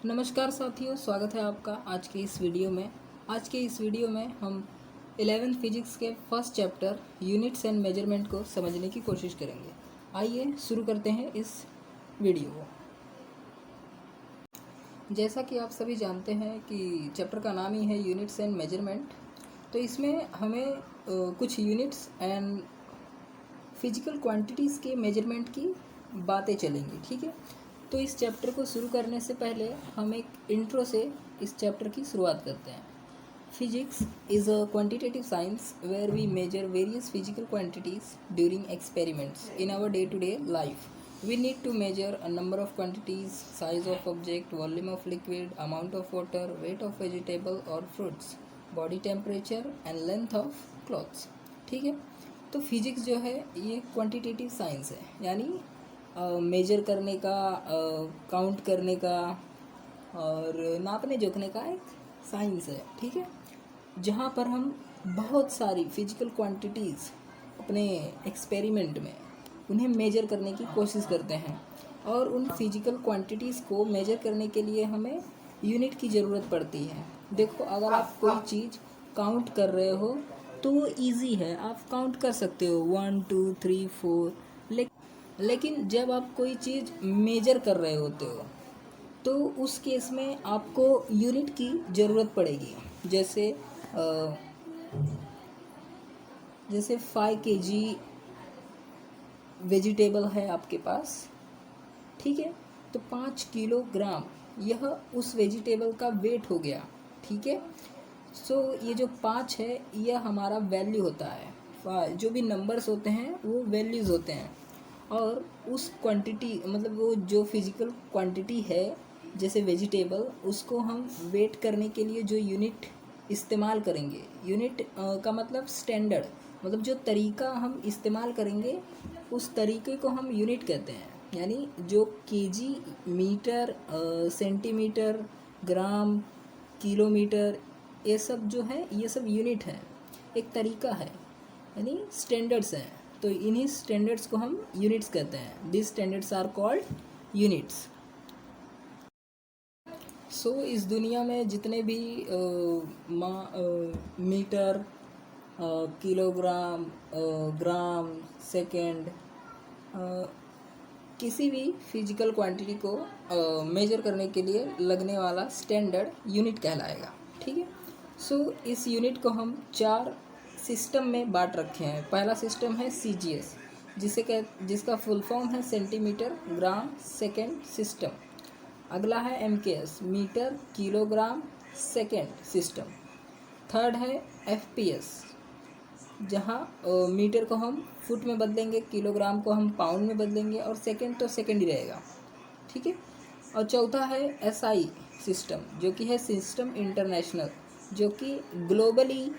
नमस्कार साथियों, स्वागत है आपका आज के इस वीडियो में। आज के इस वीडियो में हम 11th फिजिक्स के first chapter units and measurement को समझने की कोशिश करेंगे। आइए शुरू करते हैं इस वीडियो को। जैसा कि आप सभी जानते हैं कि चैप्टर का नाम ही है यूनिट्स एंड मेजरमेंट, तो इसमें हमें कुछ यूनिट्स एंड फिजिकल क्वांटिटीज़ के मेजरमेंट की बातें चलेंगी। ठीक है, तो इस चैप्टर को शुरू करने से पहले हम एक इंट्रो से इस चैप्टर की शुरुआत करते हैं। Physics is a quantitative science where we measure various physical quantities during experiments in our day to day life. We need to measure a number of quantities: size of object, volume of liquid, amount of water, weight of vegetable or fruits, body temperature and length of clothes। ठीक है, तो physics जो है ये quantitative science है, यानी major करने का, काउंट करने का और नापने जोखने का एक साइंस है। ठीक है, जहाँ पर हम बहुत सारी फिजिकल क्वांटिटीज़ अपने एक्सपेरिमेंट में उन्हें मेजर करने की कोशिश करते हैं, और उन फिजिकल क्वांटिटीज़ को मेजर करने के लिए हमें यूनिट की ज़रूरत पड़ती है। देखो, अगर आप कोई चीज़ काउंट कर रहे हो तो वो ईजी है, आप काउंट कर सकते हो 1 2 3 4, लेकिन जब आप कोई चीज़ मेजर कर रहे होते हो तो उस केस में आपको यूनिट की ज़रूरत पड़ेगी। जैसे 5 kg वेजिटेबल है आपके पास, ठीक है, तो 5 किलोग्राम यह उस वेजिटेबल का वेट हो गया। ठीक है, सो ये जो 5 है यह हमारा वैल्यू होता है। जो भी नंबर्स होते हैं वो वैल्यूज़ होते हैं, और उस क्वांटिटी मतलब वो जो फिज़िकल क्वांटिटी है जैसे वेजिटेबल, उसको हम वेट करने के लिए जो यूनिट इस्तेमाल करेंगे, यूनिट का मतलब स्टैंडर्ड, मतलब जो तरीका हम इस्तेमाल करेंगे उस तरीके को हम यूनिट कहते हैं। यानी जो केजी, मीटर, सेंटीमीटर, ग्राम, किलोमीटर, ये सब जो है ये सब यूनिट है, एक तरीका है, यानी स्टैंडर्ड्स हैं। तो इन्हीं स्टैंडर्ड्स को हम यूनिट्स कहते हैं। This standards are called units. So इस दुनिया में जितने भी मीटर, किलोग्राम, ग्राम, सेकेंड, किसी भी फिजिकल क्वांटिटी को मेजर करने के लिए लगने वाला स्टैंडर्ड यूनिट कहलाएगा। ठीक है, सो इस यूनिट को हम 4 सिस्टम में बांट रखे हैं। पहला सिस्टम है CGS, जिसका फुल फॉर्म है सेंटीमीटर, ग्राम, सेकेंड सिस्टम। अगला है MKS, metre, kilogram, second system. Third है FPS, जहाँ मीटर को हम फुट में बदलेंगे, किलोग्राम को हम पाउंड में बदलेंगे, और सेकेंड तो सेकेंड ही रहेगा। ठीक है, और चौथा है SI सिस्टम, जो कि है सिस्टम इंटरनेशनल, जो कि ग्लोबली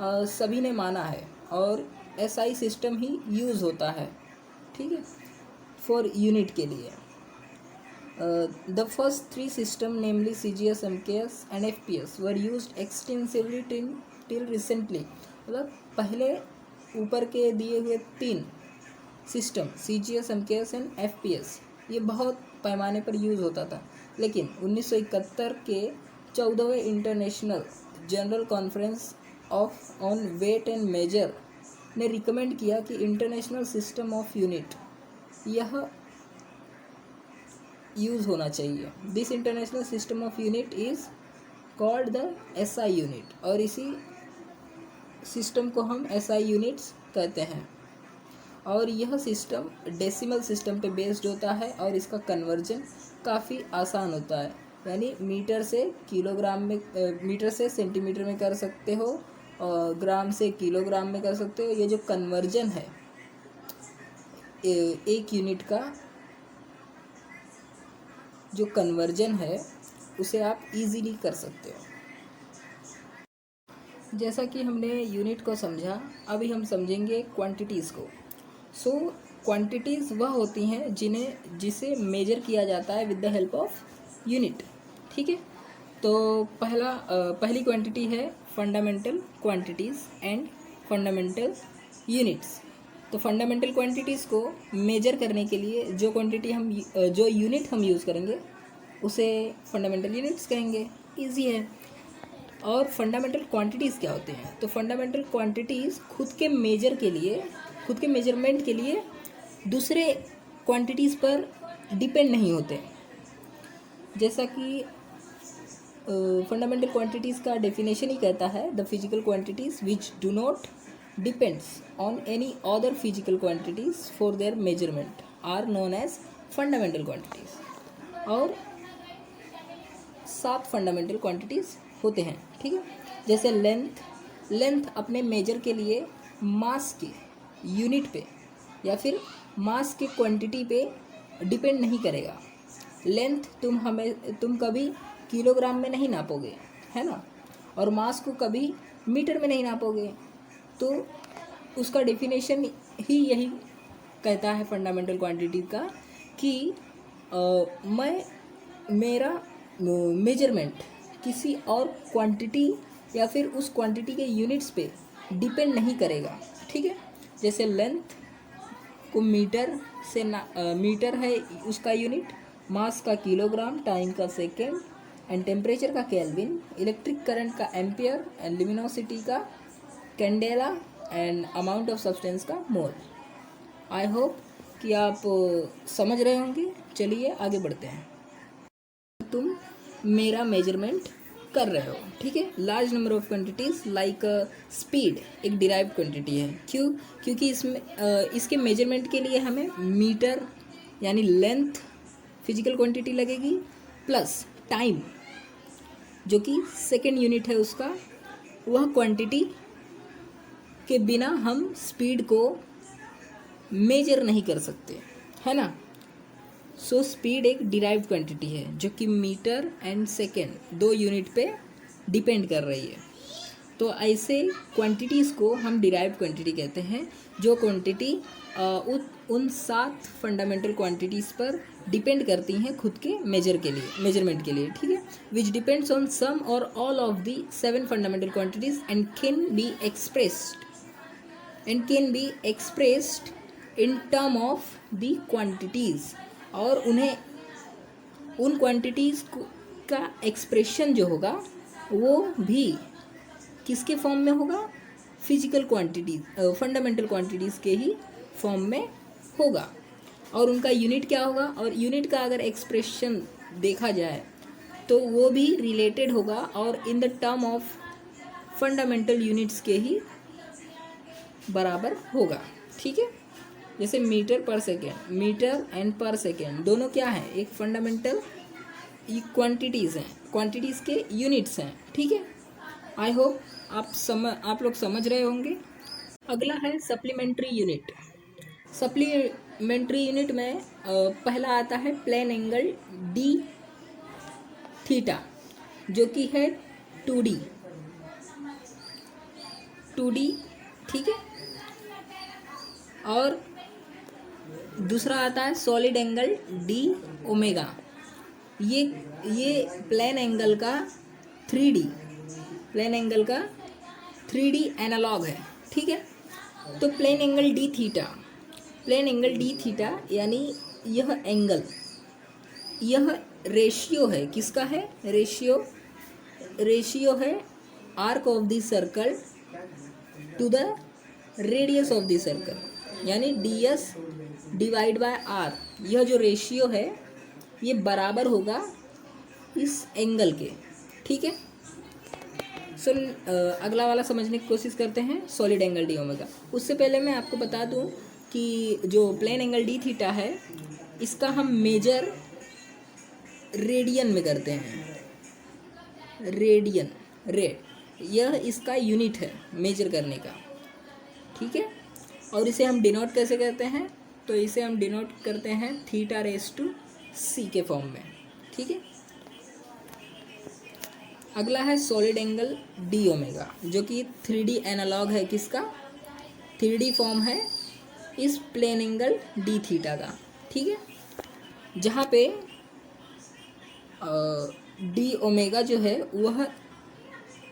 सभी ने माना है, और SI सिस्टम ही यूज़ होता है। ठीक है, फॉर यूनिट के लिए। The first 3 systems, namely CGS, MKS and FPS, were used extensively till recently। मतलब पहले ऊपर के दिए हुए 3 system CGS, MKS and FPS ये बहुत पैमाने पर यूज़ होता था, लेकिन 1971 के 14वें international general conference on weight and measure ने रिकमेंड किया कि इंटरनेशनल सिस्टम ऑफ यूनिट यह यूज़ होना चाहिए। This international system of unit is called the SI unit, और इसी सिस्टम को हम SI यूनिट्स कहते हैं। और यह सिस्टम डेसिमल सिस्टम पे बेस्ड होता है, और इसका कन्वर्जन काफ़ी आसान होता है। यानी मीटर से किलोग्राम में, मीटर से सेंटीमीटर में कर सकते हो, और ग्राम से किलोग्राम में कर सकते हो। ये जो कन्वर्जन है एक यूनिट का, जो कन्वर्जन है उसे आप इजीली कर सकते हो। जैसा कि हमने यूनिट को समझा, अभी हम समझेंगे क्वांटिटीज़ को। सो क्वांटिटीज़ वह होती हैं जिसे मेजर किया जाता है with the help of unit. ठीक है, तो पहली क्वांटिटी है fundamental quantities and fundamental units. तो फंडामेंटल क्वांटिटीज़ को मेजर करने के लिए जो यूनिट हम यूज़ करेंगे उसे फंडामेंटल यूनिट्स कहेंगे। इजी है। और फंडामेंटल क्वांटिटीज़ क्या होते हैं? तो फंडामेंटल क्वांटिटीज़ खुद के मेजरमेंट के लिए दूसरे क्वांटिटीज़ पर डिपेंड नहीं होते। जैसा कि फंडामेंटल क्वांटिटीज़ का डेफिनेशन ही कहता है, the physical quantities which do not depends on any other physical quantities for their measurement are known as fundamental quantities. और 7 फंडामेंटल क्वांटिटीज़ होते हैं, ठीक है। जैसे लेंथ अपने मेजर के लिए मास के यूनिट पे या फिर मास के क्वांटिटी पे डिपेंड नहीं करेगा। लेंथ तुम कभी किलोग्राम में नहीं नापोगे, है ना, और मास को कभी मीटर में नहीं नापोगे। तो उसका डेफिनेशन ही यही कहता है फंडामेंटल क्वांटिटी का कि मेरा मेजरमेंट किसी और क्वांटिटी या फिर उस क्वांटिटी के यूनिट्स पे डिपेंड नहीं करेगा, ठीक है। जैसे लेंथ को मीटर से मीटर है उसका यूनिट, मास का किलोग्राम, टाइम का सेकेंड, एंड टेम्परेचर का केल्विन, इलेक्ट्रिक करंट का एम्पियर, एंड लिमिनोसिटी का candela, and amount of substance का मोल। आई होप कि आप समझ रहे होंगे। चलिए आगे बढ़ते हैं। तुम मेरा मेजरमेंट कर रहे हो, ठीक है। Large number of quantities like speed एक डिराइव्ड क्वांटिटी है। क्योंकि इसके मेजरमेंट के लिए हमें मीटर यानी लेंथ फिजिकल क्वांटिटी लगेगी, प्लस टाइम जो कि सेकेंड यूनिट है उसका, वह क्वांटिटी के बिना हम स्पीड को मेजर नहीं कर सकते, है ना। सो स्पीड एक डिराइव्ड क्वांटिटी है जो कि मीटर एंड सेकेंड 2 यूनिट पे डिपेंड कर रही है। तो ऐसे क्वांटिटीज़ को हम डिराइव्ड क्वांटिटी कहते हैं, जो क्वांटिटी उन 7 फंडामेंटल क्वांटिटीज़ पर डिपेंड करती हैं खुद के मेजरमेंट के लिए, ठीक है। विच डिपेंड्स ऑन सम और all of the 7 fundamental quantities and can be expressed in term of the quantities. और उन्हें उन क्वांटिटीज़ का एक्सप्रेशन जो होगा वो भी किसके फॉर्म में होगा? फिजिकल क्वांटिटीज़ फंडामेंटल क्वांटिटीज़ के ही फॉर्म में होगा। और उनका यूनिट क्या होगा? और यूनिट का अगर एक्सप्रेशन देखा जाए तो वो भी रिलेटेड होगा और in the term of fundamental units के ही बराबर होगा, ठीक है। जैसे मीटर एंड पर सेकेंड दोनों क्या है? एक फंडामेंटल क्वांटिटीज़ हैं, क्वांटिटीज़ के यूनिट्स हैं, ठीक है। आई होप आप लोग समझ रहे होंगे। अगला है सप्लीमेंट्री यूनिट। सप्लीमेंट्री यूनिट में पहला आता है प्लेन एंगल डी थीटा जो कि है 2D, ठीक है। और दूसरा आता है सॉलिड एंगल डी ओमेगा। ये प्लेन एंगल का 3D एनालॉग है, ठीक है। तो प्लेन एंगल डी थीटा यानी यह रेशियो है, किसका है? रेशियो है arc of the circle to the radius of the circle, यानी ds डिवाइड बाय आर। यह जो रेशियो है ये बराबर होगा इस एंगल के, ठीक है। सो अगला वाला समझने की कोशिश करते हैं, सॉलिड एंगल डी ओमेगा। उससे पहले मैं आपको बता दूं कि जो प्लेन एंगल डी थीटा है इसका हम मेजर रेडियन में करते हैं। यह इसका यूनिट है मेजर करने का, ठीक है। और इसे हम डिनोट कैसे करते हैं? तो इसे हम डिनोट करते हैं θ⁻⁶ के फॉर्म में, ठीक है। अगला है सॉलिड एंगल डी ओमेगा जो कि 3D एनालॉग है, किसका? 3D फॉर्म है इस प्लेन एंगल डी थीटा का, ठीक है। जहाँ पे डी ओमेगा जो है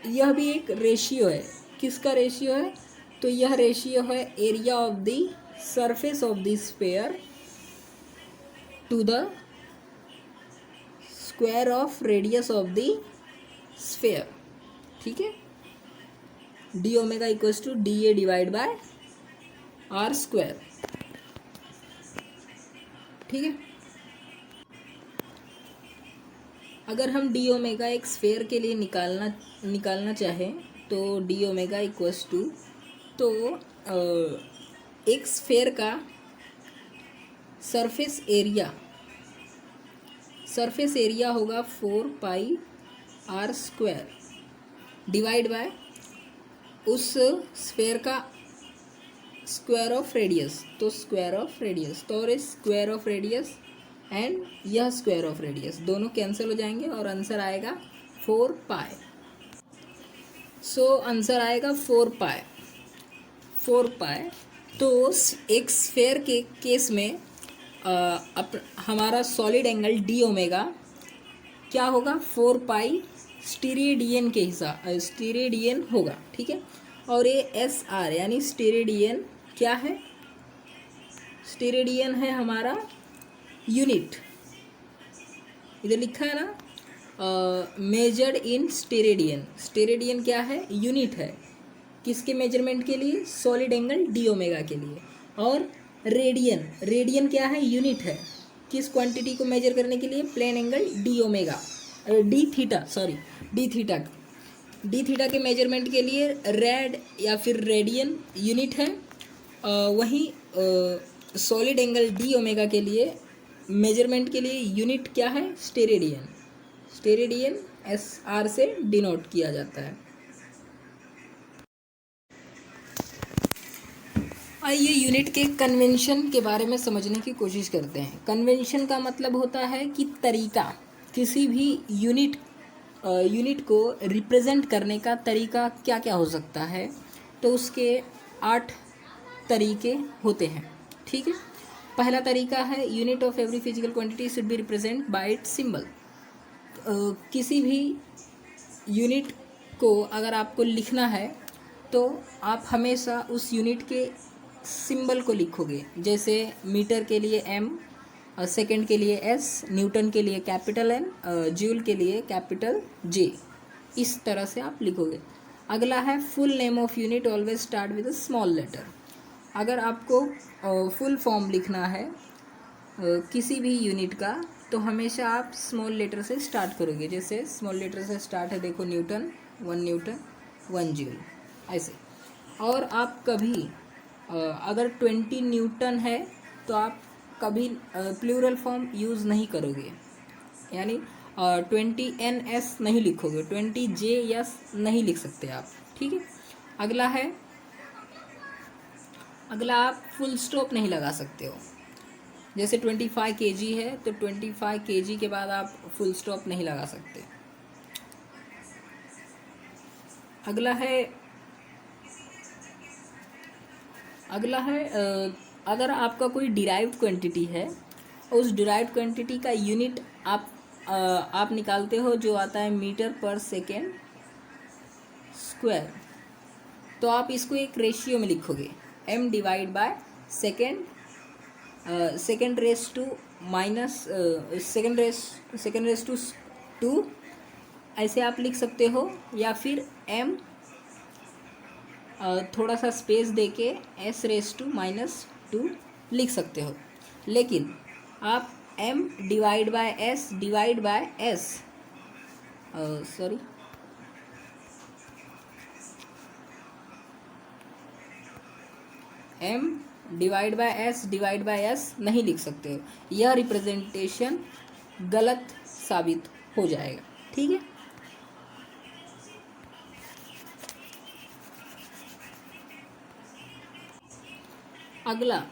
यह भी एक रेशियो है। किसका रेशियो है? तो यह रेशियो है area of the surface of the sphere to the square of radius of the sphere, ठीक है। D omega equals to D A divide by R square, ठीक है। अगर हम डी ओमेगा एक स्फेयर के लिए निकालना चाहें तो डी ओमेगा इक्वल्स टू, तो एक स्फेयर का सरफेस एरिया होगा 4 पाई आर स्क्वायर डिवाइड बाय उस स्फेयर का स्क्वायर ऑफ रेडियस, तो स्क्वायर ऑफ रेडियस, तो और स्क्वायर ऑफ रेडियस एंड यह स्क्वायर ऑफ रेडियस दोनों कैंसिल हो जाएंगे और आंसर आएगा 4 पाई। सो आंसर आएगा 4 पाई। तो एक स्फेयर के केस में हमारा सॉलिड एंगल डी ओमेगा क्या होगा, 4 पाई स्टीरेडियन के हिसाब स्टीरेडियन होगा, ठीक है। और ये एस आर यानी स्टीरेडियन क्या है, स्टीरेडियन है हमारा यूनिट, इधर लिखा है ना मेजर्ड इन स्टेरेडियन। स्टेरेडियन क्या है, यूनिट है, किसके मेजरमेंट के लिए, सॉलिड एंगल डी ओमेगा के लिए। और रेडियन क्या है, यूनिट है, किस क्वांटिटी को मेजर करने के लिए, plane angle D omega D theta के मेजरमेंट के लिए रेड या फिर रेडियन यूनिट है। वहीं सॉलिड एंगल डी ओमेगा के लिए मेजरमेंट के लिए यूनिट क्या है, स्टेरेडियन एस आर से डिनोट किया जाता है। आइए यूनिट के कन्वेंशन के बारे में समझने की कोशिश करते हैं। कन्वेंशन का मतलब होता है कि तरीका, किसी भी यूनिट को रिप्रेजेंट करने का तरीका क्या क्या हो सकता है, तो उसके 8 तरीके होते हैं, ठीक है। पहला तरीका है unit of every physical quantity should be represent by it's symbol. किसी भी यूनिट को अगर आपको लिखना है तो आप हमेशा उस यूनिट के सिंबल को लिखोगे, जैसे मीटर के लिए एम, सेकंड के लिए एस, न्यूटन के लिए कैपिटल एन, जूल के लिए कैपिटल जे, इस तरह से आप लिखोगे। अगला है full name of unit always start with a small letter. अगर आपको फुल फॉर्म लिखना है किसी भी यूनिट का तो हमेशा आप स्मॉल लेटर से स्टार्ट करोगे, जैसे स्मॉल लेटर से स्टार्ट है, देखो न्यूटन 1 जूल ऐसे। और आप कभी अगर 20 न्यूटन है तो आप कभी प्लूरल फॉर्म यूज़ नहीं करोगे, यानी 20 NS नहीं लिखोगे, 20 JS नहीं लिख सकते आप, ठीक है। अगला आप फुल स्टॉप नहीं लगा सकते हो, जैसे 25 kg है तो 25 kg के बाद आप फुल स्टॉप नहीं लगा सकते। अगला है अगर आपका कोई डिराइव्ड क्वांटिटी है, उस डिराइव्ड क्वांटिटी का यूनिट आप निकालते हो जो आता है मीटर पर सेकेंड स्क्वायर, तो आप इसको एक रेशियो में लिखोगे, m divide by second raise to minus second raise to 2 ऐसे आप लिख सकते हो, या फिर m थोड़ा सा स्पेस देके s रेस टू -2 लिख सकते हो। लेकिन आप m divide bye s divide by s m divide bye s divide by s नहीं लिख सकते हो, यह रिप्रेजेंटेशन गलत साबित हो जाएगा, ठीक है। अगला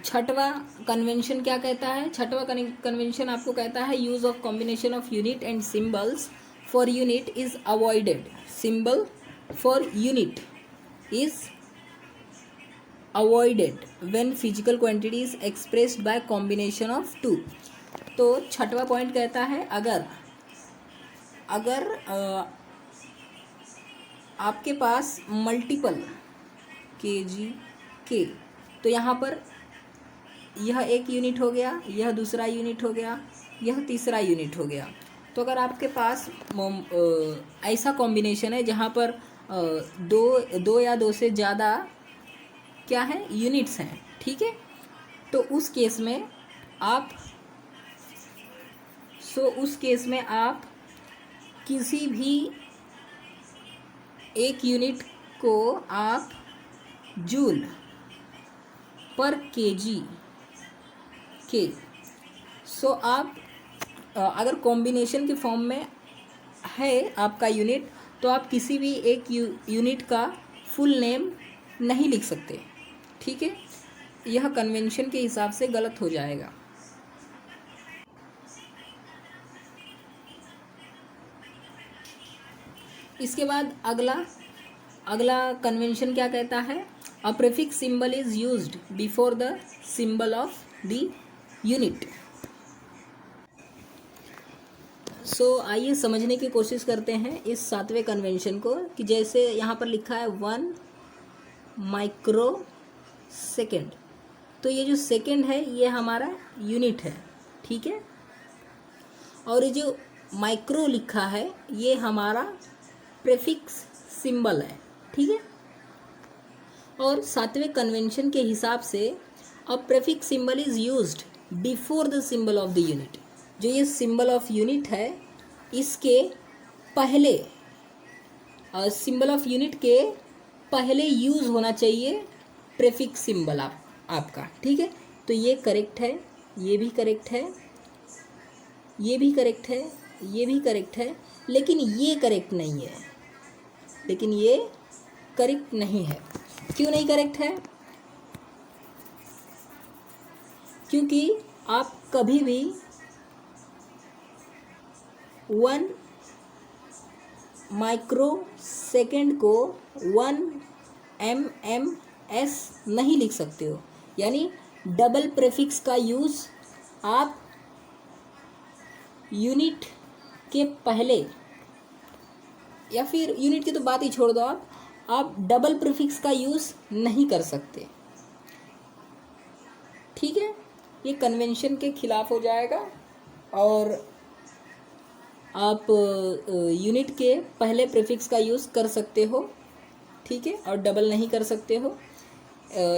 छठवा कन्वेंशन क्या कहता है, छठवा कन्वेंशन आपको कहता है use of combination of unit and symbols for unit is avoided. Symbol for unit is avoided when physical quantity is expressed by combination of 2। तो छठवा पॉइंट कहता है अगर आपके पास मल्टीपल के, तो यहाँ पर यह एक यूनिट हो गया, यह दूसरा यूनिट हो गया, यह तीसरा यूनिट हो गया, तो अगर आपके पास ऐसा कॉम्बिनेशन है जहाँ पर दो या दो से ज़्यादा क्या है यूनिट्स हैं, ठीक है, तो उस केस में आप किसी भी एक यूनिट को आप जूल पर केजी के आप अगर कॉम्बिनेशन के फॉर्म में है आपका यूनिट, तो आप किसी भी एक यूनिट का फुल नेम नहीं लिख सकते, ठीक है, यह कन्वेंशन के हिसाब से गलत हो जाएगा। इसके बाद अगला कन्वेंशन क्या कहता है, a prefix symbol is used before the symbol of the unit. आइए समझने की कोशिश करते हैं इस 7वें कन्वेंशन को, कि जैसे यहाँ पर लिखा है 1 माइक्रो सेकेंड, तो ये जो सेकेंड है ये हमारा यूनिट है, ठीक है, और ये जो माइक्रो लिखा है ये हमारा प्रीफिक्स सिंबल है, ठीक है। और 7वें कन्वेंशन के हिसाब से a prefix symbol is used before the symbol of the unit. जो ये सिंबल ऑफ यूनिट है इसके पहले, सिंबल ऑफ यूनिट के पहले यूज़ होना चाहिए प्रीफिक्स सिंबल आपका, ठीक है। तो ये करेक्ट है, ये भी करेक्ट है, ये भी करेक्ट है, ये भी करेक्ट है, लेकिन ये करेक्ट नहीं है, लेकिन ये करेक्ट नहीं है। क्यों नहीं करेक्ट है? क्योंकि आप कभी भी 1 माइक्रो सेकेंड को 1 MMS नहीं लिख सकते हो, यानी डबल प्रीफिक्स का यूज़ आप यूनिट के पहले, या फिर यूनिट की तो बात ही छोड़ दो, आप डबल प्रीफिक्स का यूज़ नहीं कर सकते, ठीक है। ये कन्वेंशन के खिलाफ हो जाएगा और आप यूनिट के पहले प्रीफिक्स का यूज़ कर सकते हो, ठीक है, और डबल नहीं कर सकते हो।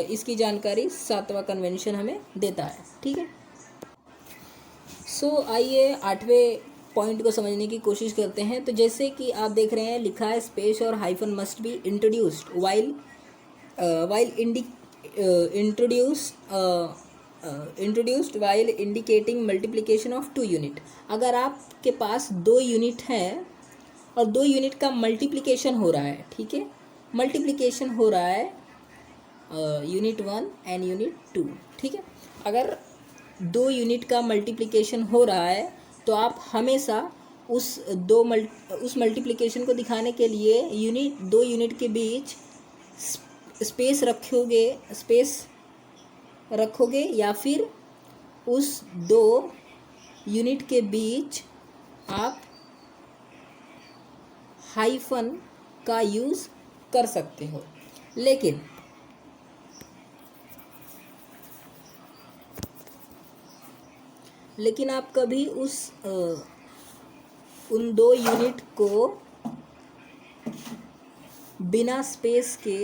इसकी जानकारी 7वां कन्वेंशन हमें देता है, ठीक है। आइए 8वें पॉइंट को समझने की कोशिश करते हैं। तो जैसे कि आप देख रहे हैं लिखा है स्पेस और hyphen must be introduced while introduced while indicating multiplication of 2 unit. अगर आपके पास 2 यूनिट हैं और 2 यूनिट का मल्टीप्लिकेशन हो रहा है, ठीक है, मल्टीप्लिकेशन हो रहा है यूनिट 1 एंड यूनिट 2, ठीक है। अगर 2 यूनिट का मल्टीप्लिकेशन हो रहा है तो आप हमेशा उस मल्टीप्लिकेशन को दिखाने के लिए 2 यूनिट के बीच स्पेस रखोगे या फिर उस 2 यूनिट के बीच आप हाइफन का यूज़ कर सकते हो। लेकिन आप कभी उन 2 यूनिट को बिना स्पेस के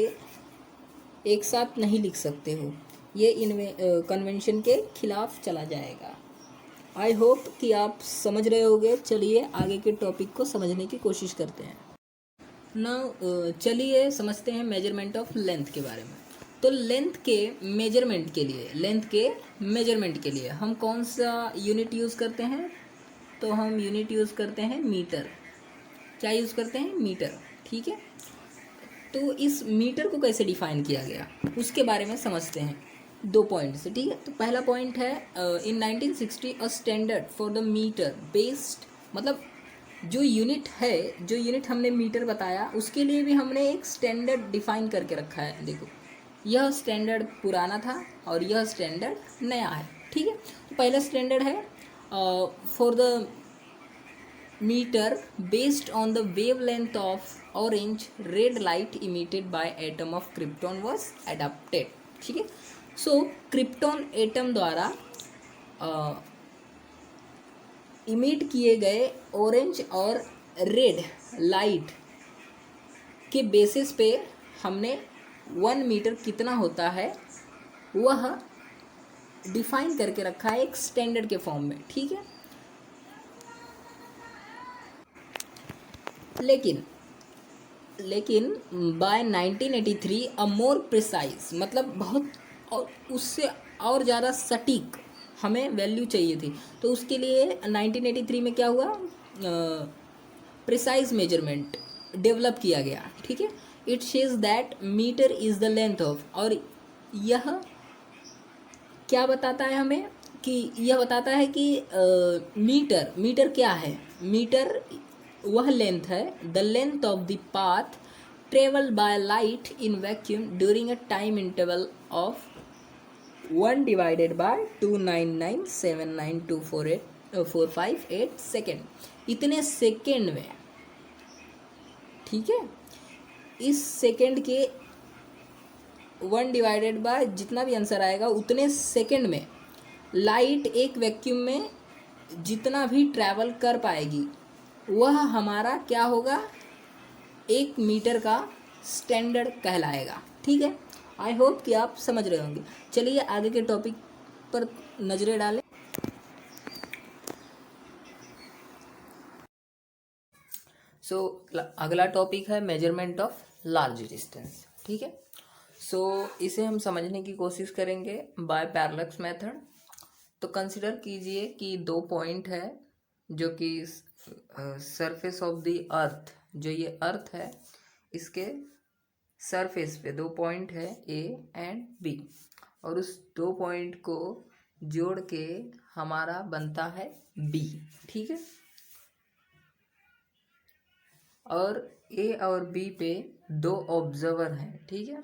एक साथ नहीं लिख सकते हो, ये कन्वेंशन के खिलाफ चला जाएगा। आई होप कि आप समझ रहे होंगे। चलिए आगे के टॉपिक को समझने की कोशिश करते हैं। चलिए समझते हैं मेजरमेंट ऑफ लेंथ के बारे में। तो लेंथ के मेजरमेंट के लिए हम कौन सा यूनिट यूज़ करते हैं? तो हम यूनिट यूज़ करते हैं मीटर। क्या यूज़ करते हैं? मीटर, ठीक है। तो इस मीटर को कैसे डिफाइन किया गया उसके बारे में समझते हैं 2 पॉइंट से, ठीक है। तो पहला पॉइंट है in 1960 a standard for the metre based, मतलब जो यूनिट हमने मीटर बताया उसके लिए भी हमने एक स्टैंडर्ड डिफाइन करके रखा है। देखो, यह स्टैंडर्ड पुराना था और यह स्टैंडर्ड नया है, ठीक है। तो पहला स्टैंडर्ड है for the metre based on the wavelength of orange red light emitted by atom of krypton was adapted, ठीक है। सो क्रिप्टॉन एटम द्वारा इमिट किए गए ऑरेंज और रेड लाइट के बेसिस पे हमने 1 मीटर कितना होता है वह डिफाइन करके रखा है एक स्टैंडर्ड के फॉर्म में, ठीक है। लेकिन बाय 1983 अ मोर प्रिसाइज, मतलब बहुत और उससे और ज़्यादा सटीक हमें वैल्यू चाहिए थी, तो उसके लिए 1983 में क्या हुआ, प्रिसाइज मेजरमेंट डेवलप किया गया, ठीक है। It says that metre is the length of, और यह क्या बताता है हमें कि यह बताता है कि मीटर क्या है। मीटर वह लेंथ है, the length of the path travelled by light in vacuum during a time interval of 1/29979248458 second, इतने सेकेंड में, ठीक है। इस सेकेंड के 1 जितना भी आंसर आएगा उतने सेकेंड में लाइट एक वैक्यूम में जितना भी ट्रैवल कर पाएगी वह हमारा क्या होगा, 1 मीटर का स्टैंडर्ड कहलाएगा, ठीक है। आई होप कि आप समझ रहे होंगे। चलिए आगे के टॉपिक पर नजरें डालें। अगला टॉपिक है मेजरमेंट ऑफ लार्ज डिस्टेंस, ठीक है। इसे हम समझने की कोशिश करेंगे बाय पैरेलक्स मेथड। तो कंसिडर कीजिए कि 2 पॉइंट है जो कि सरफेस ऑफ द अर्थ, जो ये अर्थ है इसके सरफेस पे 2 पॉइंट है ए एंड बी, और उस 2 पॉइंट को जोड़ के हमारा बनता है बी, ठीक है। और ए और बी पे 2 ऑब्जर्वर हैं, ठीक है,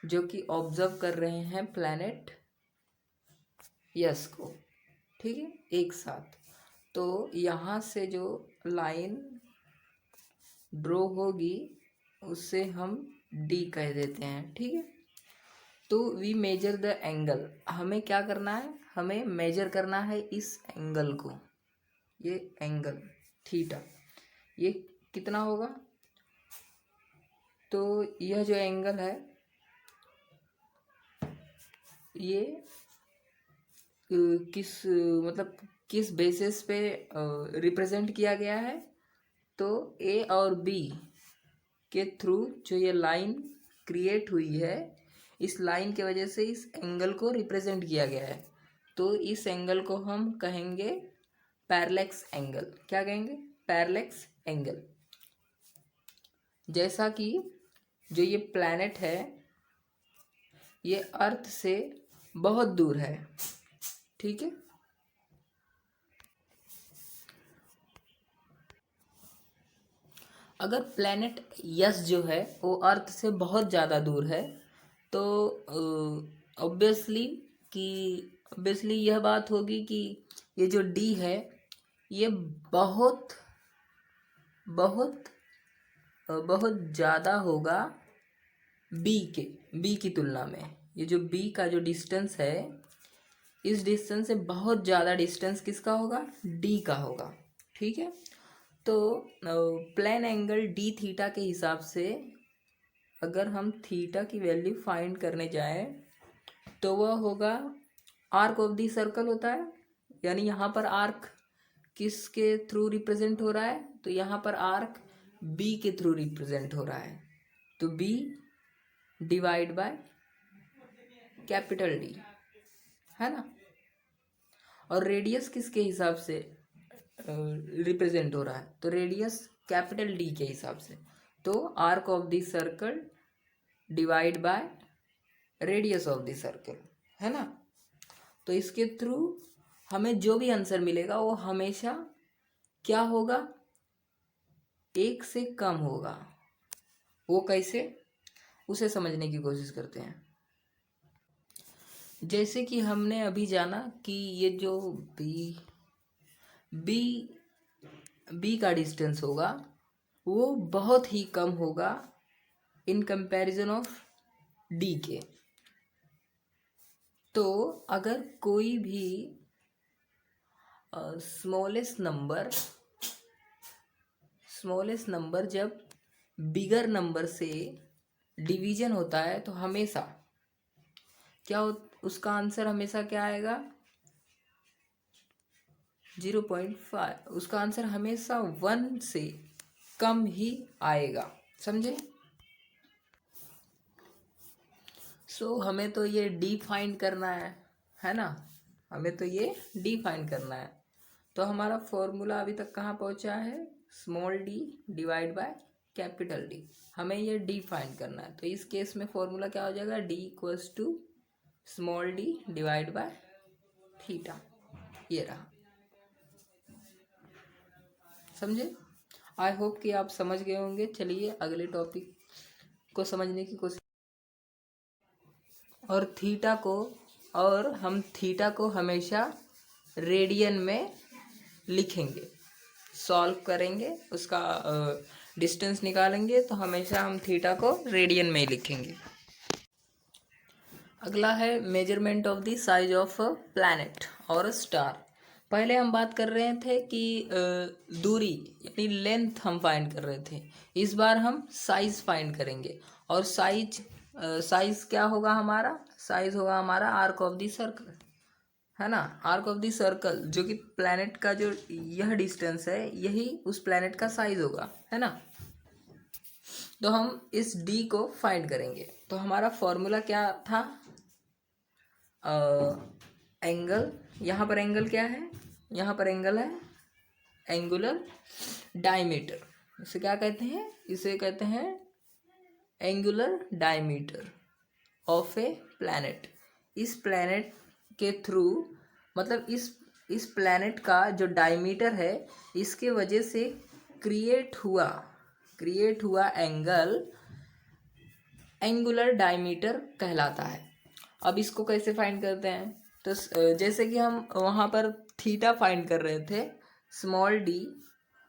जो कि ऑब्जर्व कर रहे हैं प्लैनेट यस को, ठीक है, एक साथ। तो यहाँ से जो लाइन ड्रॉ होगी उससे हम डी कह देते हैं, ठीक है। तो वी मेजर द एंगल, हमें क्या करना है, हमें मेजर करना है इस एंगल को, ये एंगल थीटा, ये कितना होगा। तो यह जो एंगल है ये किस मतलब किस बेसिस पे रिप्रेजेंट किया गया है, तो ए और बी के थ्रू जो ये लाइन क्रिएट हुई है, इस लाइन के वजह से इस एंगल को रिप्रेजेंट किया गया है। तो इस एंगल को हम कहेंगे पैरेलक्स एंगल। क्या कहेंगे, पैरेलक्स एंगल। जैसा कि जो ये प्लैनेट है ये अर्थ से बहुत दूर है, ठीक है। अगर प्लैनेट यस जो है वो अर्थ से बहुत ज़्यादा दूर है तो ऑब्वियसली यह बात होगी कि ये जो डी है ये बहुत बहुत बहुत ज़्यादा होगा बी की तुलना में। ये जो बी का जो डिस्टेंस है इस डिस्टेंस से बहुत ज़्यादा डिस्टेंस किसका होगा, डी का होगा, ठीक है। तो प्लेन एंगल डी थीटा के हिसाब से अगर हम थीटा की वैल्यू फाइंड करने जाएं तो वह होगा आर्क ऑफ दी सर्कल होता है, यानी यहाँ पर आर्क किसके थ्रू रिप्रेजेंट हो रहा है, तो यहाँ पर आर्क बी के थ्रू रिप्रेजेंट हो रहा है, तो B divide by capital D, है ना। और रेडियस किसके हिसाब से रिप्रेजेंट हो रहा है, तो रेडियस कैपिटल डी के हिसाब से, तो arc of the circle divide by radius of the circle, है ना। तो इसके थ्रू हमें जो भी आंसर मिलेगा वो हमेशा क्या होगा, 1 से कम होगा। वो कैसे, उसे समझने की कोशिश करते हैं। जैसे कि हमने अभी जाना कि ये जो बी का डिस्टेंस होगा वो बहुत ही कम होगा इन कंपैरिजन ऑफ डी के। तो अगर कोई भी स्मॉलेस्ट नंबर जब बिगर नंबर से डिवीजन होता है तो हमेशा उसका आंसर हमेशा क्या आएगा? 0.5। उसका आंसर हमेशा 1 से कम ही आएगा, समझे? हमें तो ये डिफाइन करना है ना? हमें तो ये डिफाइन करना है। तो हमारा फॉर्मूला अभी तक कहाँ पहुँचा है? Small D divide by capital D. हमें ये डिफाइन करना है। तो इस केस में फॉर्मूला क्या हो जाएगा? D equals to small D divide by theta. ये रहा, समझे? आई होप कि आप समझ गए होंगे। चलिए अगले टॉपिक को समझने की कोशिश। और हम थीटा को हमेशा रेडियन में लिखेंगे। सॉल्व करेंगे, उसका डिस्टेंस निकालेंगे तो हमेशा हम थीटा को रेडियन में ही लिखेंगे। अगला है measurement of the size of a planet और अ स्टार। पहले हम बात कर रहे थे कि दूरी यानी लेंथ हम फाइंड कर रहे थे। इस बार हम साइज फाइंड करेंगे। और साइज क्या होगा हमारा? साइज होगा हमारा आर्क ऑफ द सर्कल, है ना? आर्क ऑफ द सर्कल, जो कि प्लैनेट का जो यह डिस्टेंस है यही उस प्लैनेट का साइज होगा, है ना? तो हम इस डी को फाइंड करेंगे। तो हमारा फॉर्मूला क्या था? एंगल, यहाँ पर एंगल क्या है? यहाँ पर एंगल है एंगुलर डायमीटर। इसे क्या कहते हैं? इसे कहते हैं angular diameter of A planet. इस प्लैनेट के थ्रू, मतलब इस प्लैनेट का जो डायमीटर है, इसके वजह से क्रिएट हुआ एंगल एंगुलर डायमीटर कहलाता है। अब इसको कैसे फाइंड करते हैं? तो जैसे कि हम वहाँ पर थीटा फाइंड कर रहे थे, small D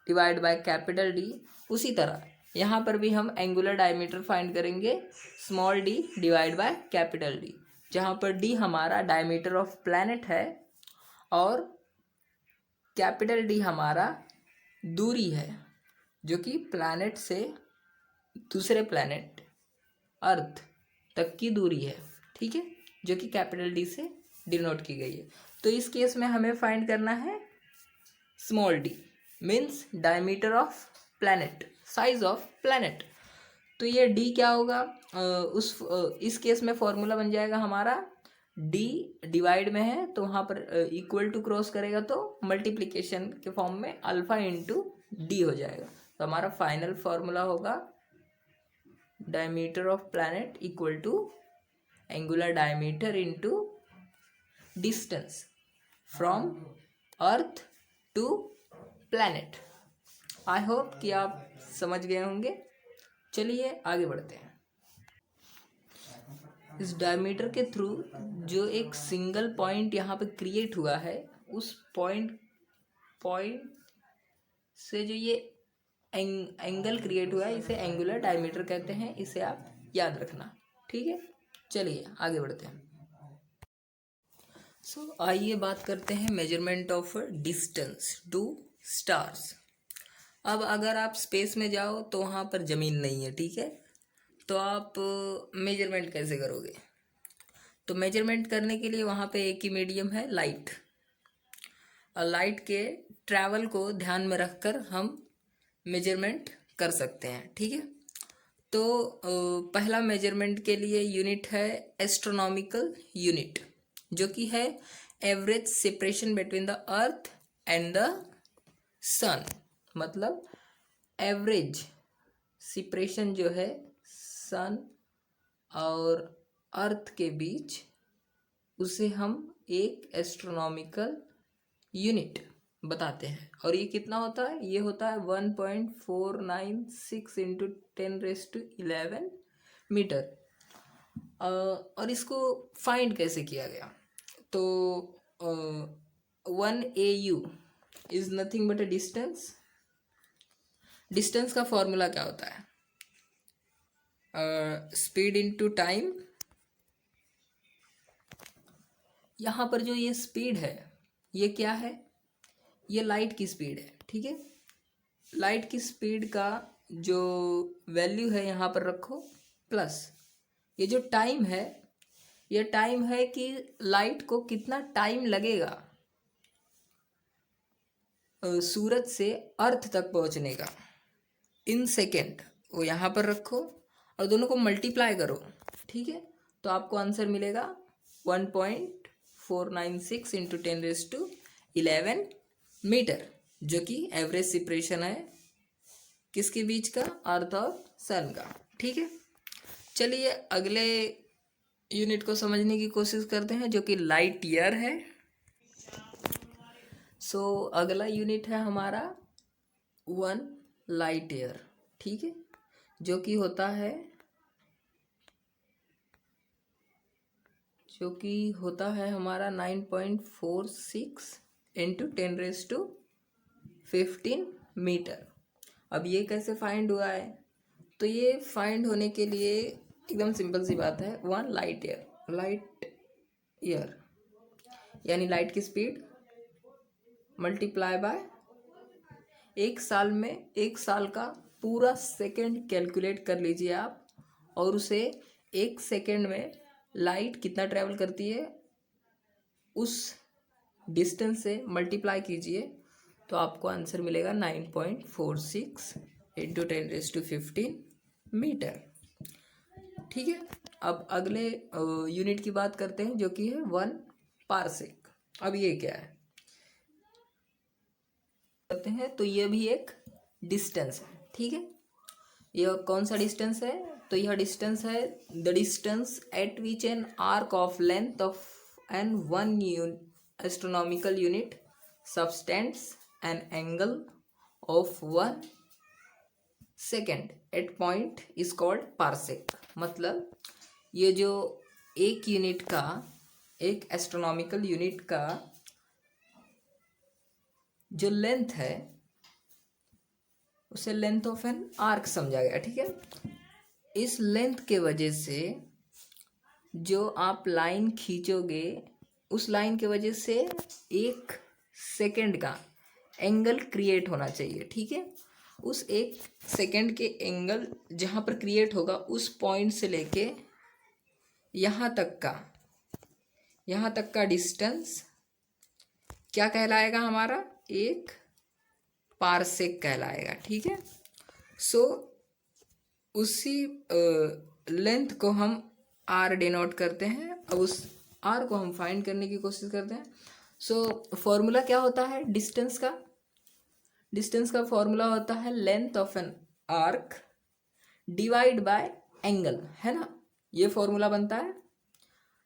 divide by capital D, उसी तरह यहाँ पर भी हम एंगुलर डायमीटर फाइंड करेंगे, small D divide by capital D, जहाँ पर डी हमारा डायमीटर ऑफ प्लैनेट है और कैपिटल डी हमारा दूरी है, जो कि प्लैनेट से दूसरे प्लैनेट अर्थ तक की दूरी है, ठीक है, जो कि कैपिटल डी से डिनोट की गई है। तो इस केस में हमें फाइंड करना है small D, means diameter of planet, size of planet. तो ये डी क्या होगा? इस केस में फॉर्मूला बन जाएगा हमारा, डी डिवाइड में है तो वहाँ पर इक्वल टू क्रॉस करेगा तो मल्टीप्लिकेशन के फॉर्म में अल्फा इंटू डी हो जाएगा। तो हमारा फाइनल फॉर्मूला होगा diameter of planet equal to angular diameter into distance from earth to planet. I hope कि आप समझ गए होंगे। चलिए आगे बढ़ते हैं। इस डायमीटर के थ्रू जो एक सिंगल पॉइंट यहाँ पे क्रिएट हुआ है, उस पॉइंट से जो ये एंगल क्रिएट हुआ है, इसे एंगुलर डायमीटर कहते हैं। इसे आप याद रखना, ठीक है। चलिए आगे बढ़ते हैं। आइए बात करते हैं measurement of distance to stars. अब अगर आप स्पेस में जाओ तो वहाँ पर ज़मीन नहीं है, ठीक है, तो आप मेजरमेंट कैसे करोगे? तो मेजरमेंट करने के लिए वहाँ पे एक ही मीडियम है, लाइट। और लाइट के ट्रैवल को ध्यान में रखकर हम मेजरमेंट कर सकते हैं, ठीक है। तो पहला मेजरमेंट के लिए यूनिट है एस्ट्रोनॉमिकल यूनिट, जो कि है average separation between the earth and the sun. मतलब एवरेज सेपरेशन जो है सन और अर्थ के बीच, उसे हम एक एस्ट्रोनॉमिकल यूनिट बताते हैं। और ये कितना होता है? ये होता है 1.496 इंटू 10⁻11 मीटर। और इसको फाइंड कैसे किया गया? तो 1 AU is nothing but A distance. Distance का फॉर्मूला क्या होता है? Speed into time. यहाँ पर जो ये स्पीड है, ये क्या है? ये लाइट की स्पीड है, ठीक है। लाइट की स्पीड का जो वैल्यू है यहाँ पर रखो प्लस ये जो टाइम है, ये टाइम है कि लाइट को कितना टाइम लगेगा सूरज से अर्थ तक पहुँचने का, इन सेकेंड, वो यहाँ पर रखो और दोनों को मल्टीप्लाई करो, ठीक है। तो आपको आंसर मिलेगा 1.496 इंटू 10⁻11 मीटर, जो कि एवरेज सेपरेशन है किसके बीच का, अर्थ और सन का, ठीक है। चलिए अगले यूनिट को समझने की कोशिश करते हैं जो कि लाइट ईयर है। अगला यूनिट है हमारा 1 लाइट ईयर, ठीक है, जो कि होता है हमारा 9.46 इंटू 10⁻15 मीटर। अब ये कैसे फाइंड हुआ है, तो ये फाइंड होने के लिए एकदम सिंपल सी बात है, 1 लाइट ईयर यानी लाइट की स्पीड मल्टीप्लाई बाय एक साल में, एक साल का पूरा सेकंड कैलकुलेट कर लीजिए आप, और उसे एक सेकंड में लाइट कितना ट्रैवल करती है उस डिस्टेंस से मल्टीप्लाई कीजिए, तो आपको आंसर मिलेगा 9.46 इंटू 10⁻15 मीटर, ठीक है। अब अगले यूनिट की बात करते हैं जो कि है 1 पारसेक। अब ये क्या है करते हैं, तो ये भी एक डिस्टेंस है, ठीक है। यह कौन सा डिस्टेंस है, तो यह डिस्टेंस है the distance at which an arc of length of an one astronomical unit subtends an angle of 1 second at point is called parsec. मतलब ये जो एक यूनिट का, एक एस्ट्रोनॉमिकल यूनिट का जो लेंथ है उसे लेंथ ऑफ एन आर्क समझा गया, ठीक है। इस लेंथ के वजह से जो आप लाइन खींचोगे उस लाइन के वजह से एक सेकंड का एंगल क्रिएट होना चाहिए, ठीक है। उस एक सेकंड के एंगल जहाँ पर क्रिएट होगा उस पॉइंट से लेके यहाँ तक का डिस्टेंस क्या कहलाएगा हमारा, एक पारसेक कहलाएगा, ठीक है। उसी लेंथ को हम आर डिनोट करते हैं। अब उस आर को हम फाइंड करने की कोशिश करते हैं। फॉर्मूला क्या होता है डिस्टेंस का फॉर्मूला होता है length of an arc divide by angle, है ना, ये फॉर्मूला बनता है।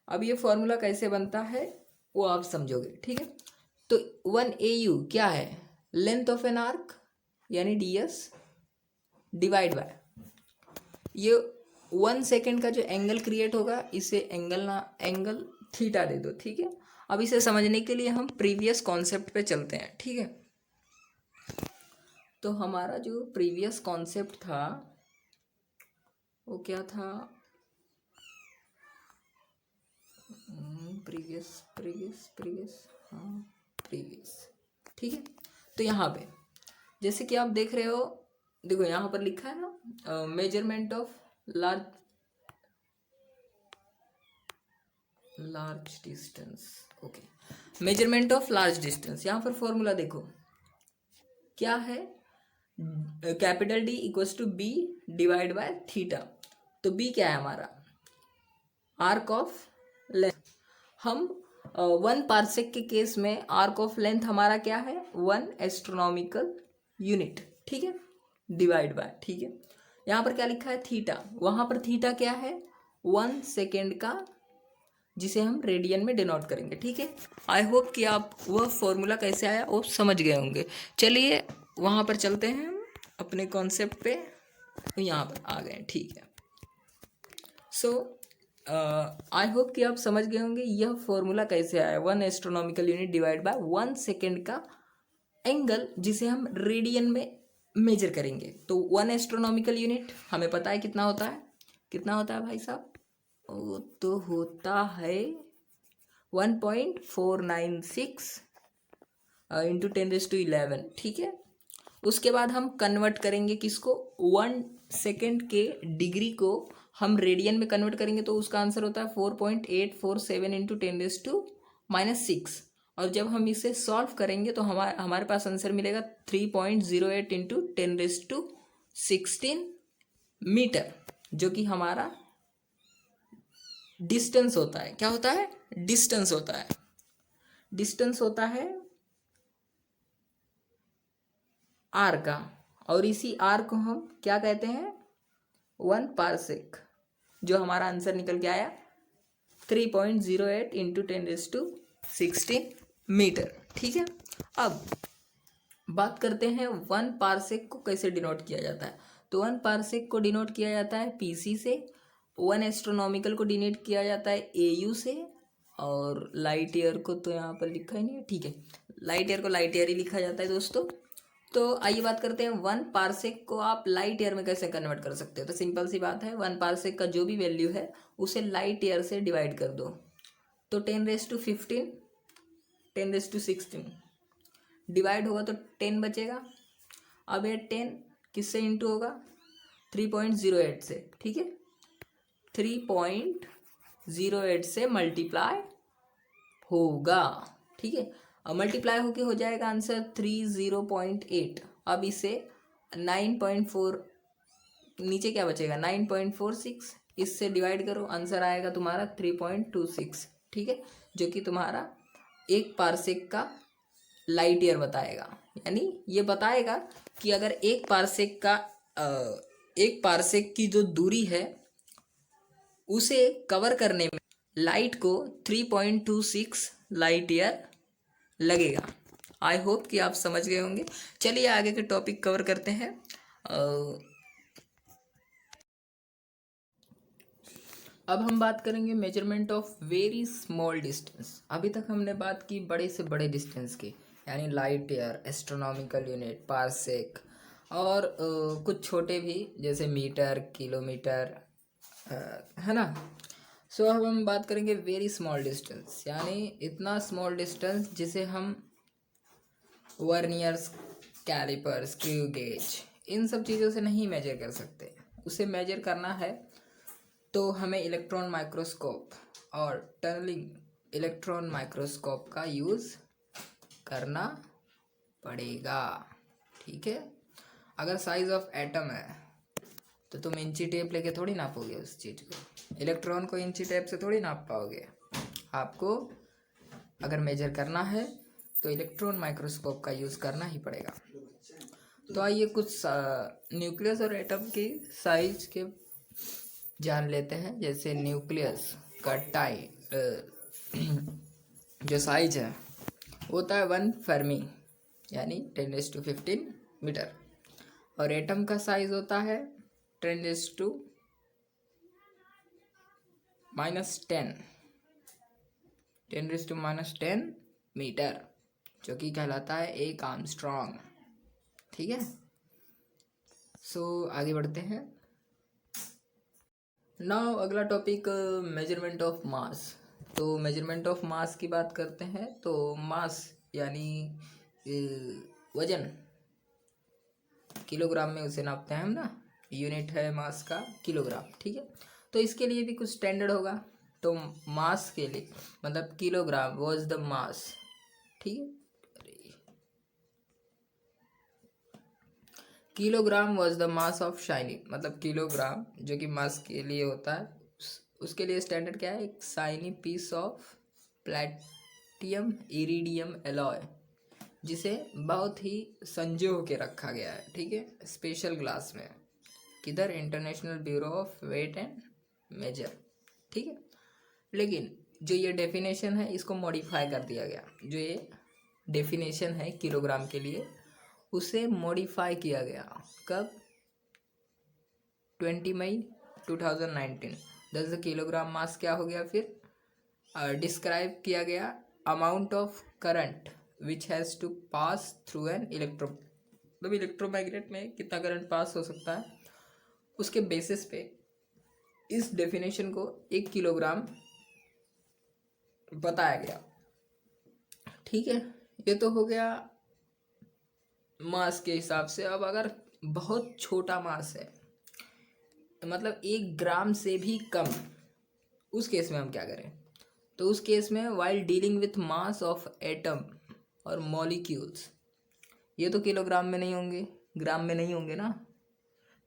अब ये फॉर्मूला कैसे बनता है वो आप समझोगे, ठीक है। तो 1 AU क्या है, लेंथ ऑफ एन आर्क यानी ds डिवाइड बाय ये 1 सेकेंड का जो एंगल क्रिएट होगा, इसे एंगल थीटा दे दो, ठीक है। अब इसे समझने के लिए हम प्रीवियस कॉन्सेप्ट पे चलते हैं, ठीक है। तो हमारा जो प्रीवियस कॉन्सेप्ट था वो क्या था, प्रीवियस, ठीक है। तो यहाँ पे जैसे कि आप देख रहे हो, देखो यहाँ पर लिखा है ना measurement of large distance, okay, measurement of large distance. यहाँ पर फॉर्मूला देखो क्या है, capital D equals to B divide by theta. तो B क्या है हमारा, आर्क ऑफ लेंथ। हम 1 पारसेक के केस में आर्क ऑफ लेंथ हमारा क्या है, 1 एस्ट्रोनॉमिकल यूनिट, ठीक है, डिवाइड बाय, ठीक है। यहाँ पर क्या लिखा है थीटा, वहाँ पर थीटा क्या है 1 सेकेंड का, जिसे हम रेडियन में डिनोट करेंगे, ठीक है। आई होप कि आप वह फॉर्मूला कैसे आया वो समझ गए होंगे। चलिए वहाँ पर चलते हैं हम अपने कॉन्सेप्ट पे, तो यहाँ पर आ गए, ठीक है। आई होप कि आप समझ गए होंगे यह फॉर्मूला कैसे आया, 1 astronomical unit divide by 1 second का एंगल, जिसे हम रेडियन में मेजर करेंगे। तो 1 एस्ट्रोनॉमिकल यूनिट हमें पता है कितना होता है भाई साहब, वो तो होता है 1.496 इंटू 10⁻11, ठीक है। उसके बाद हम कन्वर्ट करेंगे किसको, 1 सेकेंड के डिग्री को हम रेडियन में कन्वर्ट करेंगे, तो उसका आंसर होता है 4.847 इंटू 10⁻⁻6। और जब हम इसे सॉल्व करेंगे तो हमारे पास आंसर मिलेगा 3.08 इंटू 10⁻16 मीटर, जो कि हमारा डिस्टेंस होता है। क्या होता है, डिस्टेंस होता है। डिस्टेंस होता है आर का, और इसी आर को हम क्या कहते हैं, 1 पारसेक, जो हमारा आंसर निकल के आया 3.08 इंटू 10⁻16 मीटर, ठीक है। अब बात करते हैं 1 पारसेक को कैसे डिनोट किया जाता है। तो 1 पारसेक को डिनोट किया जाता है पीसी से, 1 एस्ट्रोनॉमिकल को डिनोट किया जाता है एयू से, और लाइट ईयर को तो यहाँ पर लिखा ही नहीं है, ठीक है, लाइट ईयर को लाइट ईयर ही लिखा जाता है दोस्तों। तो आइए बात करते हैं 1 पारसेक को आप लाइट ईयर में कैसे कन्वर्ट कर सकते हो। तो सिंपल सी बात है, 1 पारसेक का जो भी वैल्यू है उसे लाइट ईयर से डिवाइड कर दो। तो 10⁻15, 10⁻16 डिवाइड होगा तो 10 बचेगा। अब ये 10 किससे इंटू होगा, 3.08 से, ठीक है, 3.08 से मल्टीप्लाई होगा, ठीक है। अब मल्टीप्लाई होके हो जाएगा आंसर 30.8। अब इसे 9.4, नीचे क्या बचेगा 9.46, इससे डिवाइड करो, आंसर आएगा तुम्हारा 3.26, ठीक है, जो कि तुम्हारा 1 पारसेक का लाइट ईयर बताएगा। यानी ये बताएगा कि अगर 1 पारसेक का 1 पारसेक की जो दूरी है उसे कवर करने में लाइट को 3.26 लाइट ईयर लगेगा। आई होप कि आप समझ गए होंगे। चलिए आगे के टॉपिक कवर करते हैं। अब हम बात करेंगे measurement of very small distance. अभी तक हमने बात की बड़े से बड़े डिस्टेंस की, यानी light year, astronomical unit, parsec, और कुछ छोटे भी जैसे मीटर, किलोमीटर, है ना। सो अब हम बात करेंगे वेरी स्मॉल डिस्टेंस, यानी इतना स्मॉल डिस्टेंस जिसे हम वर्नियर्स, कैलिपर, स्क्रू गेज, इन सब चीज़ों से नहीं मेजर कर सकते। उसे मेजर करना है तो हमें इलेक्ट्रॉन माइक्रोस्कोप और टनलिंग इलेक्ट्रॉन माइक्रोस्कोप का यूज़ करना पड़ेगा, ठीक है। अगर साइज ऑफ एटम है तो तुम इंची टेप लेके थोड़ी नापोगे उस चीज़ को, इलेक्ट्रॉन को इंची टेप से थोड़ी नाप पाओगे। आपको अगर मेजर करना है तो इलेक्ट्रॉन माइक्रोस्कोप का यूज़ करना ही पड़ेगा। तो आइए कुछ न्यूक्लियस और एटम की साइज के जान लेते हैं। जैसे न्यूक्लियस का जो साइज है होता है 1 फर्मी, यानी 10⁻15 मीटर, और एटम का साइज होता है 10⁻−10 10⁻−10 मीटर, जो कि कहलाता है 1 आर्मस्ट्रॉन्ग, ठीक है। सो आगे बढ़ते हैं। नाउ अगला टॉपिक मेजरमेंट ऑफ मास। तो मेजरमेंट ऑफ मास की बात करते हैं। तो मास यानी वजन, किलोग्राम में उसे नापते हैं हम ना, यूनिट है मास का किलोग्राम, ठीक है। तो इसके लिए भी कुछ स्टैंडर्ड होगा। तो मास के लिए मतलब किलोग्राम वाज द मास, ठीक है, kilogram was the mass of shiny, मतलब किलोग्राम जो कि मास के लिए होता है, उसके लिए स्टैंडर्ड क्या है, एक shiny piece of platinum iridium alloy, जिसे बहुत ही संजो के रखा गया है, ठीक है, स्पेशल ग्लास में, किधर, International Bureau of Weight and Measure, ठीक है। लेकिन जो ये डेफिनेशन है इसको मॉडिफाई कर दिया गया। जो ये डेफिनेशन है किलोग्राम के लिए उसे मॉडिफाई किया गया। कब, 20 मई 2019। 10 किलोग्राम मास क्या हो गया फिर, डिस्क्राइब किया गया amount of current which has to pass through an मतलब इलेक्ट्रोमैग्नेट में कितना करंट पास हो सकता है, उसके बेसिस पे इस डेफिनेशन को 1 किलोग्राम बताया गया, ठीक है। ये तो हो गया मास के हिसाब से। अब अगर बहुत छोटा मास है, मतलब 1 ग्राम से भी कम, उस केस में हम क्या करें? तो उस केस में while dealing with mass of atom और मॉलिक्यूल्स, ये तो किलोग्राम में नहीं होंगे, ग्राम में नहीं होंगे ना,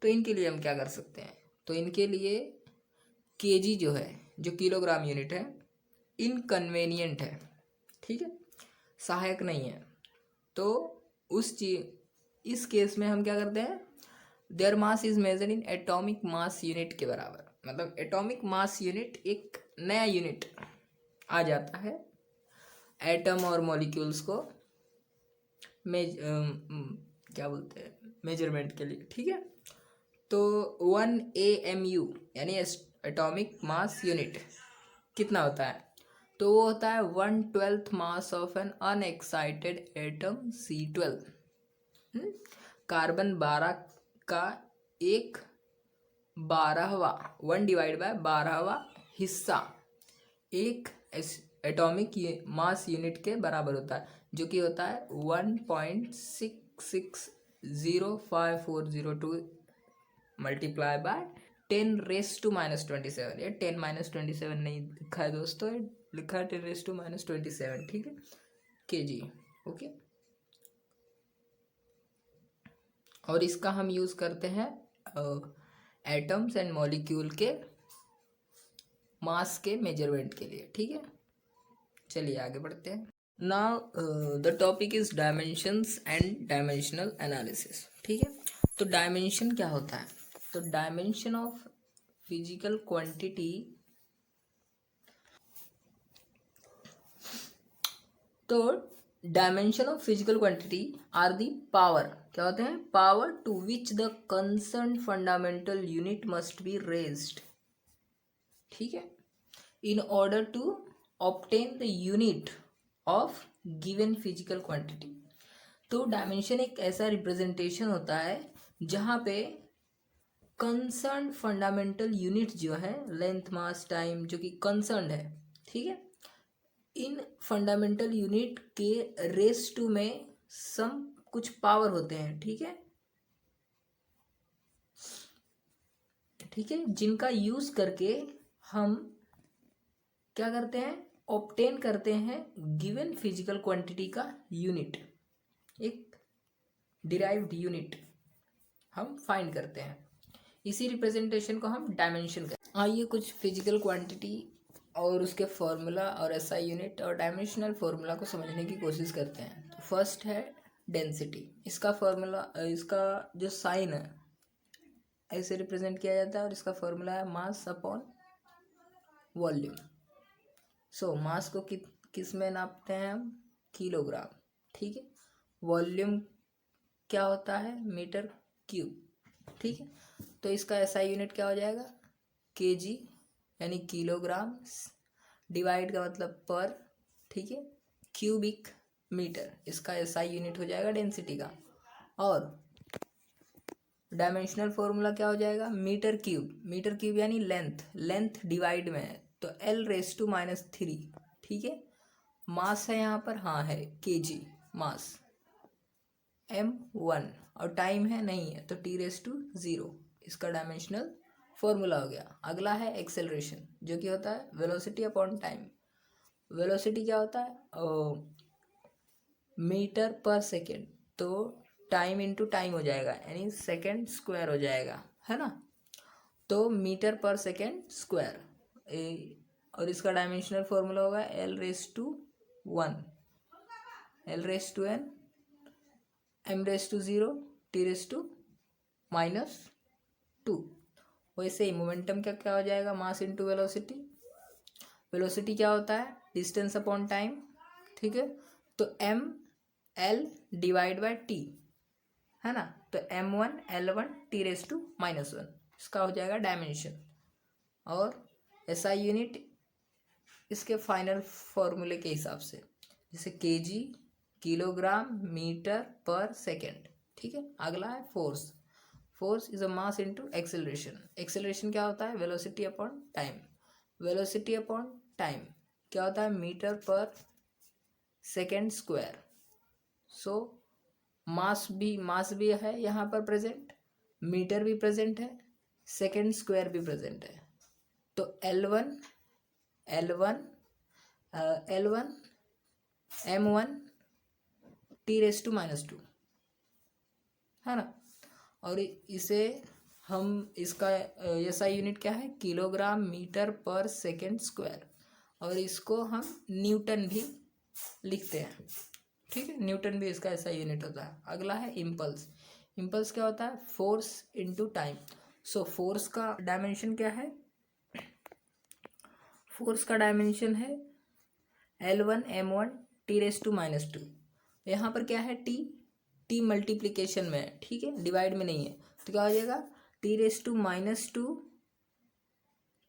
तो इनके लिए हम क्या कर सकते हैं? तो इनके लिए केजी जो है, जो किलोग्राम यूनिट है, इनकन्वेनियंट है, ठीक है, सहायक नहीं है। तो इस केस में हम क्या करते हैं? Their mass is measured in atomic mass unit के बराबर, मतलब एटॉमिक मास यूनिट एक नया यूनिट आ जाता है एटम और मॉलिक्यूल्स को क्या बोलते हैं, मेजरमेंट के लिए, ठीक है। तो 1 AMU यानी एटॉमिक मास यूनिट कितना होता है? तो वो होता है 1/12 mass of an unexcited atom C12। Carbon 12 का 1/12वां, 1/12वां हिस्सा एक एटॉमिक मास यूनिट के बराबर होता है, जो कि होता है 1.66054002 मल्टीप्लाई बाय 10⁻⁻27। ये 10⁻27 नहीं लिखा है दोस्तों, लिखा है 10⁻⁻27, ठीक है, केजी। ओके, और इसका हम यूज़ करते हैं एटम्स एंड मॉलिक्यूल के मास के मेजरमेंट के लिए, ठीक है। चलिए आगे बढ़ते हैं। Now the topic is dimensions and dimensional analysis, ठीक है। तो डायमेंशन क्या होता है? तो डायमेंशन ऑफ फिजिकल क्वांटिटी, तो dimension of physical quantity are the power, क्या होते हैं? Power to which the concern fundamental unit must be raised, ठीक है, in order to obtain the unit of given physical quantity. तो dimension एक ऐसा representation होता है जहाँ पे कंसर्न फंडामेंटल यूनिट जो है, लेंथ, मास, टाइम, जो कि कंसर्न है, ठीक है, इन फंडामेंटल यूनिट के रेस टू में सम कुछ पावर होते हैं, ठीक है, ठीक है, जिनका यूज करके हम क्या करते हैं? ऑब्टेन करते हैं गिवन फिजिकल क्वांटिटी का यूनिट, एक डिराइव्ड यूनिट हम फाइंड करते हैं। इसी रिप्रेजेंटेशन को हम डायमेंशन कहते हैं। आइए कुछ फिजिकल क्वांटिटी और उसके फॉर्मूला और एसआई यूनिट और डायमेंशनल फॉर्मूला को समझने की कोशिश करते हैं। तो फर्स्ट है डेंसिटी। इसका फॉर्मूला, इसका जो साइन है ऐसे रिप्रेजेंट किया जाता है और इसका फॉर्मूला है मास अपॉन वॉल्यूम। सो मास को किस में नापते हैं हम? किलोग्राम, ठीक है। वॉल्यूम क्या होता है? मीटर क्यूब, ठीक है। तो इसका एसआई यूनिट क्या हो जाएगा? केजी, यानी किलोग्राम, डिवाइड का मतलब पर, ठीक है, क्यूबिक मीटर, इसका एसआई यूनिट हो जाएगा डेंसिटी का। और डायमेंशनल फॉर्मूला क्या हो जाएगा? मीटर क्यूब, मीटर क्यूब यानी लेंथ, लेंथ डिवाइड में है तो L⁻⁻3, ठीक है। मास है यहाँ पर, हाँ है, केजी मास, m1, और टाइम है नहीं है तो T⁻0, इसका डायमेंशनल फॉर्मूला हो गया। अगला है एक्सेलरेशन, जो कि होता है वेलोसिटी अपॉन टाइम। वेलोसिटी क्या होता है? मीटर पर सेकेंड, तो टाइम इंटू टाइम हो जाएगा, यानी सेकेंड स्क्वायर हो जाएगा, है ना। तो मीटर पर सेकेंड स्क्वायर, और इसका डायमेंशनल फॉर्मूला होगा L⁻1, L⁻n, m⁻0, T⁻⁻2। वैसे ही मोमेंटम क्या क्या हो जाएगा? Mass into velocity. वेलोसिटी क्या होता है? डिस्टेंस अपॉन टाइम, ठीक है। तो m/l डिवाइड बाय t, है ना, तो m1 L1 T⁻⁻1, इसका हो जाएगा डायमेंशन। और एसआई यूनिट इसके फाइनल फॉर्मूले के हिसाब से, जैसे केजी, किलोग्राम, मीटर पर सेकेंड, ठीक है। अगला है force. Force is a mass into acceleration. Acceleration क्या होता है? Velocity upon time. Velocity upon time क्या होता है? मीटर पर सेकेंड स्क्वायर, सो मास भी है यहाँ पर प्रेजेंट, मीटर भी प्रेजेंट है, सेकेंड स्क्वायर भी प्रेजेंट है। तो L1 M1 T⁻², है ना। और इसे हम इसका SI यूनिट क्या है, किलोग्राम मीटर पर सेकेंड स्क्वायर, और इसको हम न्यूटन भी लिखते हैं, ठीक है। न्यूटन भी इसका SI यूनिट होता है। अगला है इम्पल्स। इम्पल्स क्या होता है, force into time. So force का डायमेंशन क्या है, फोर्स का डायमेंशन है L1 M1 T⁻²। यहाँ पर क्या है, टी मल्टीप्लिकेशन में है, ठीक है, डिवाइड में नहीं है। तो क्या हो जाएगा, T⁻²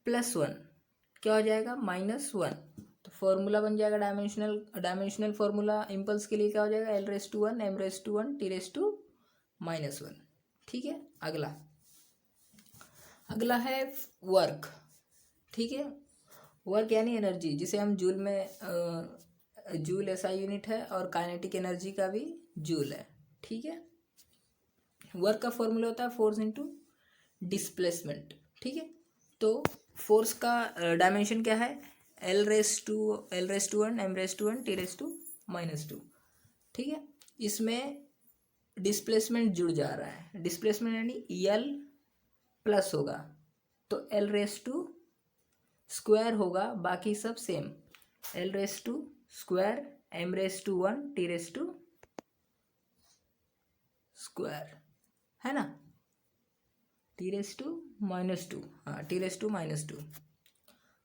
+1 क्या हो जाएगा, -1। तो फॉर्मूला बन जाएगा डायमेंशनल फॉर्मूला इम्पल्स के लिए क्या हो जाएगा, L⁻1 M⁻1 T⁻²। ठीक है। अगला है वर्क, ठीक है। वर्क यानी एनर्जी, जिसे हम जूल में जूल SI यूनिट है, और काइनेटिक एनर्जी का भी जूल है, ठीक है। वर्क का फॉर्मूला होता है फोर्स इनटू डिस्प्लेसमेंट, ठीक है। तो फोर्स का डायमेंशन क्या है, L⁻1 M⁻1 T⁻², ठीक है। इसमें डिस्प्लेसमेंट जुड़ जा रहा है, डिस्प्लेसमेंट यानी L प्लस होगा, तो L⁻² होगा, बाकी सब सेम, L⁻², M⁻1 T⁻², है ना, T⁻², हाँ T⁻²।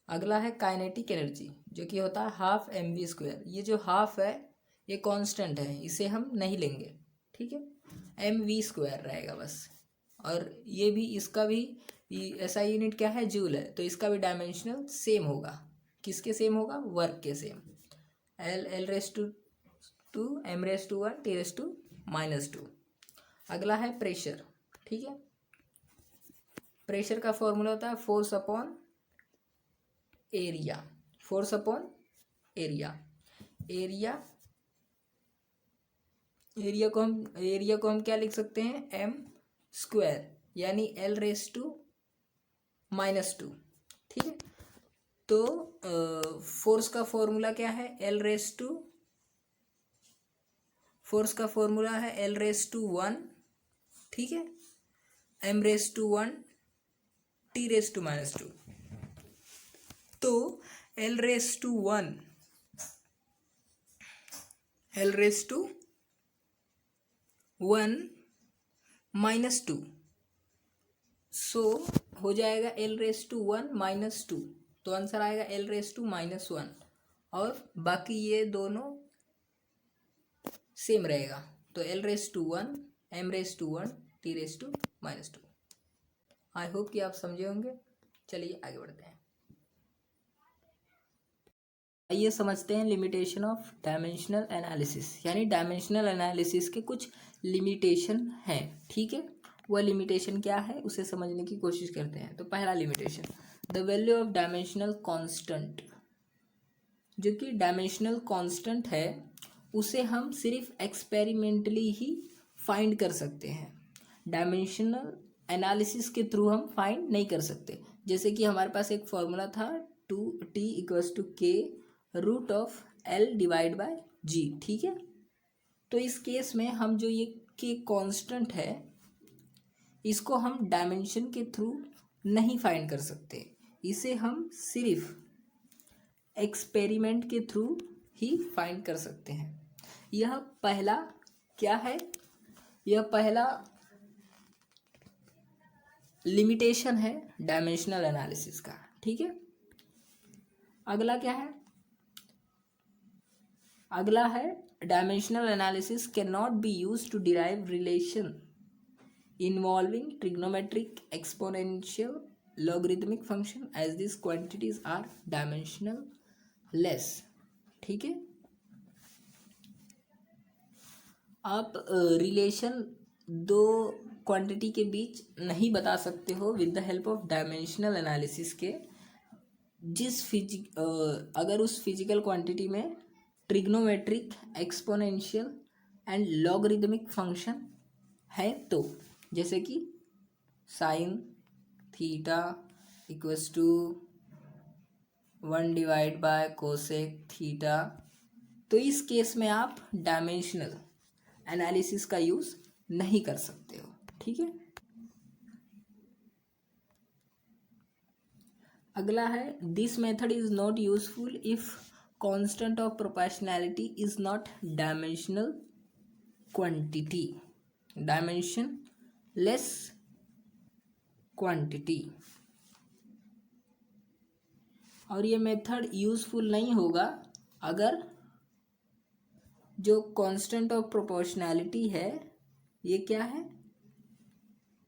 अगला है काइनेटिक एनर्जी, जो कि होता है ½ mv²। ये जो हाफ है ये कांस्टेंट है, इसे हम नहीं लेंगे, ठीक है, mv² रहेगा बस। और ये भी, इसका भी SI यूनिट क्या है, जूल है, तो इसका भी डायमेंशनल सेम होगा, किसके सेम होगा, वर्क के सेम, L⁻², M⁻1 T⁻²। अगला है प्रेशर, ठीक है। प्रेशर का फॉर्मूला होता है force upon area, force upon area. Area को हम क्या लिख सकते हैं, m², यानी L⁻², ठीक है। तो फोर्स का फॉर्मूला क्या है, फोर्स का फॉर्मूला है L⁻1, ठीक है, M⁻1 T⁻²। तो L⁻1 -2, सो हो जाएगा L⁻1 -2, तो आंसर आएगा L⁻1, और बाकी ये दोनों सेम रहेगा, तो L⁻1 M⁻1 T⁻²। आई होप कि आप समझे होंगे। चलिए आगे बढ़ते हैं। आइए समझते हैं लिमिटेशन ऑफ डायमेंशनल एनालिसिस, यानी डायमेंशनल एनालिसिस के कुछ लिमिटेशन हैं, ठीक है। वह लिमिटेशन क्या है, उसे समझने की कोशिश करते हैं। तो पहला limitation, the value of dimensional constant. जो कि डायमेंशनल कांस्टेंट है, उसे हम सिर्फ एक्सपेरिमेंटली ही फाइंड कर सकते हैं, डायमेंशनल एनालिसिस के थ्रू हम फाइंड नहीं कर सकते। जैसे कि हमारे पास एक फॉर्मूला था 2T = K√L/G, ठीक है। तो इस केस में हम जो ये K कांस्टेंट है, इसको हम डायमेंशन के थ्रू नहीं फाइंड कर सकते, इसे हम सिर्फ एक्सपेरिमेंट के थ्रू ही फाइंड कर सकते हैं। यह पहला क्या है, यह पहला लिमिटेशन है डायमेंशनल एनालिसिस का, ठीक है। अगला क्या है, अगला है dimensional analysis can not be used to derive relation involving trigonometric exponential logarithmic function as this quantities are dimensionless, ठीक है। आप रिलेशन दो क्वांटिटी के बीच नहीं बता सकते हो with the help of dimensional analysis के, अगर उस फिजिकल क्वांटिटी में trigonometric exponential and logarithmic function है तो, जैसे कि sine theta equals to 1 divide by cosec theta, तो इस केस में आप डायमेंशनल एनालिसिस का यूज़ नहीं कर सकते हो। ठीक है, अगला है this method is not useful if constant of proportionality is not dimensional quantity, dimension less quantity. और ये मेथड यूजफुल नहीं होगा अगर जो कांस्टेंट ऑफ प्रोपोर्शनैलिटी है ये क्या है,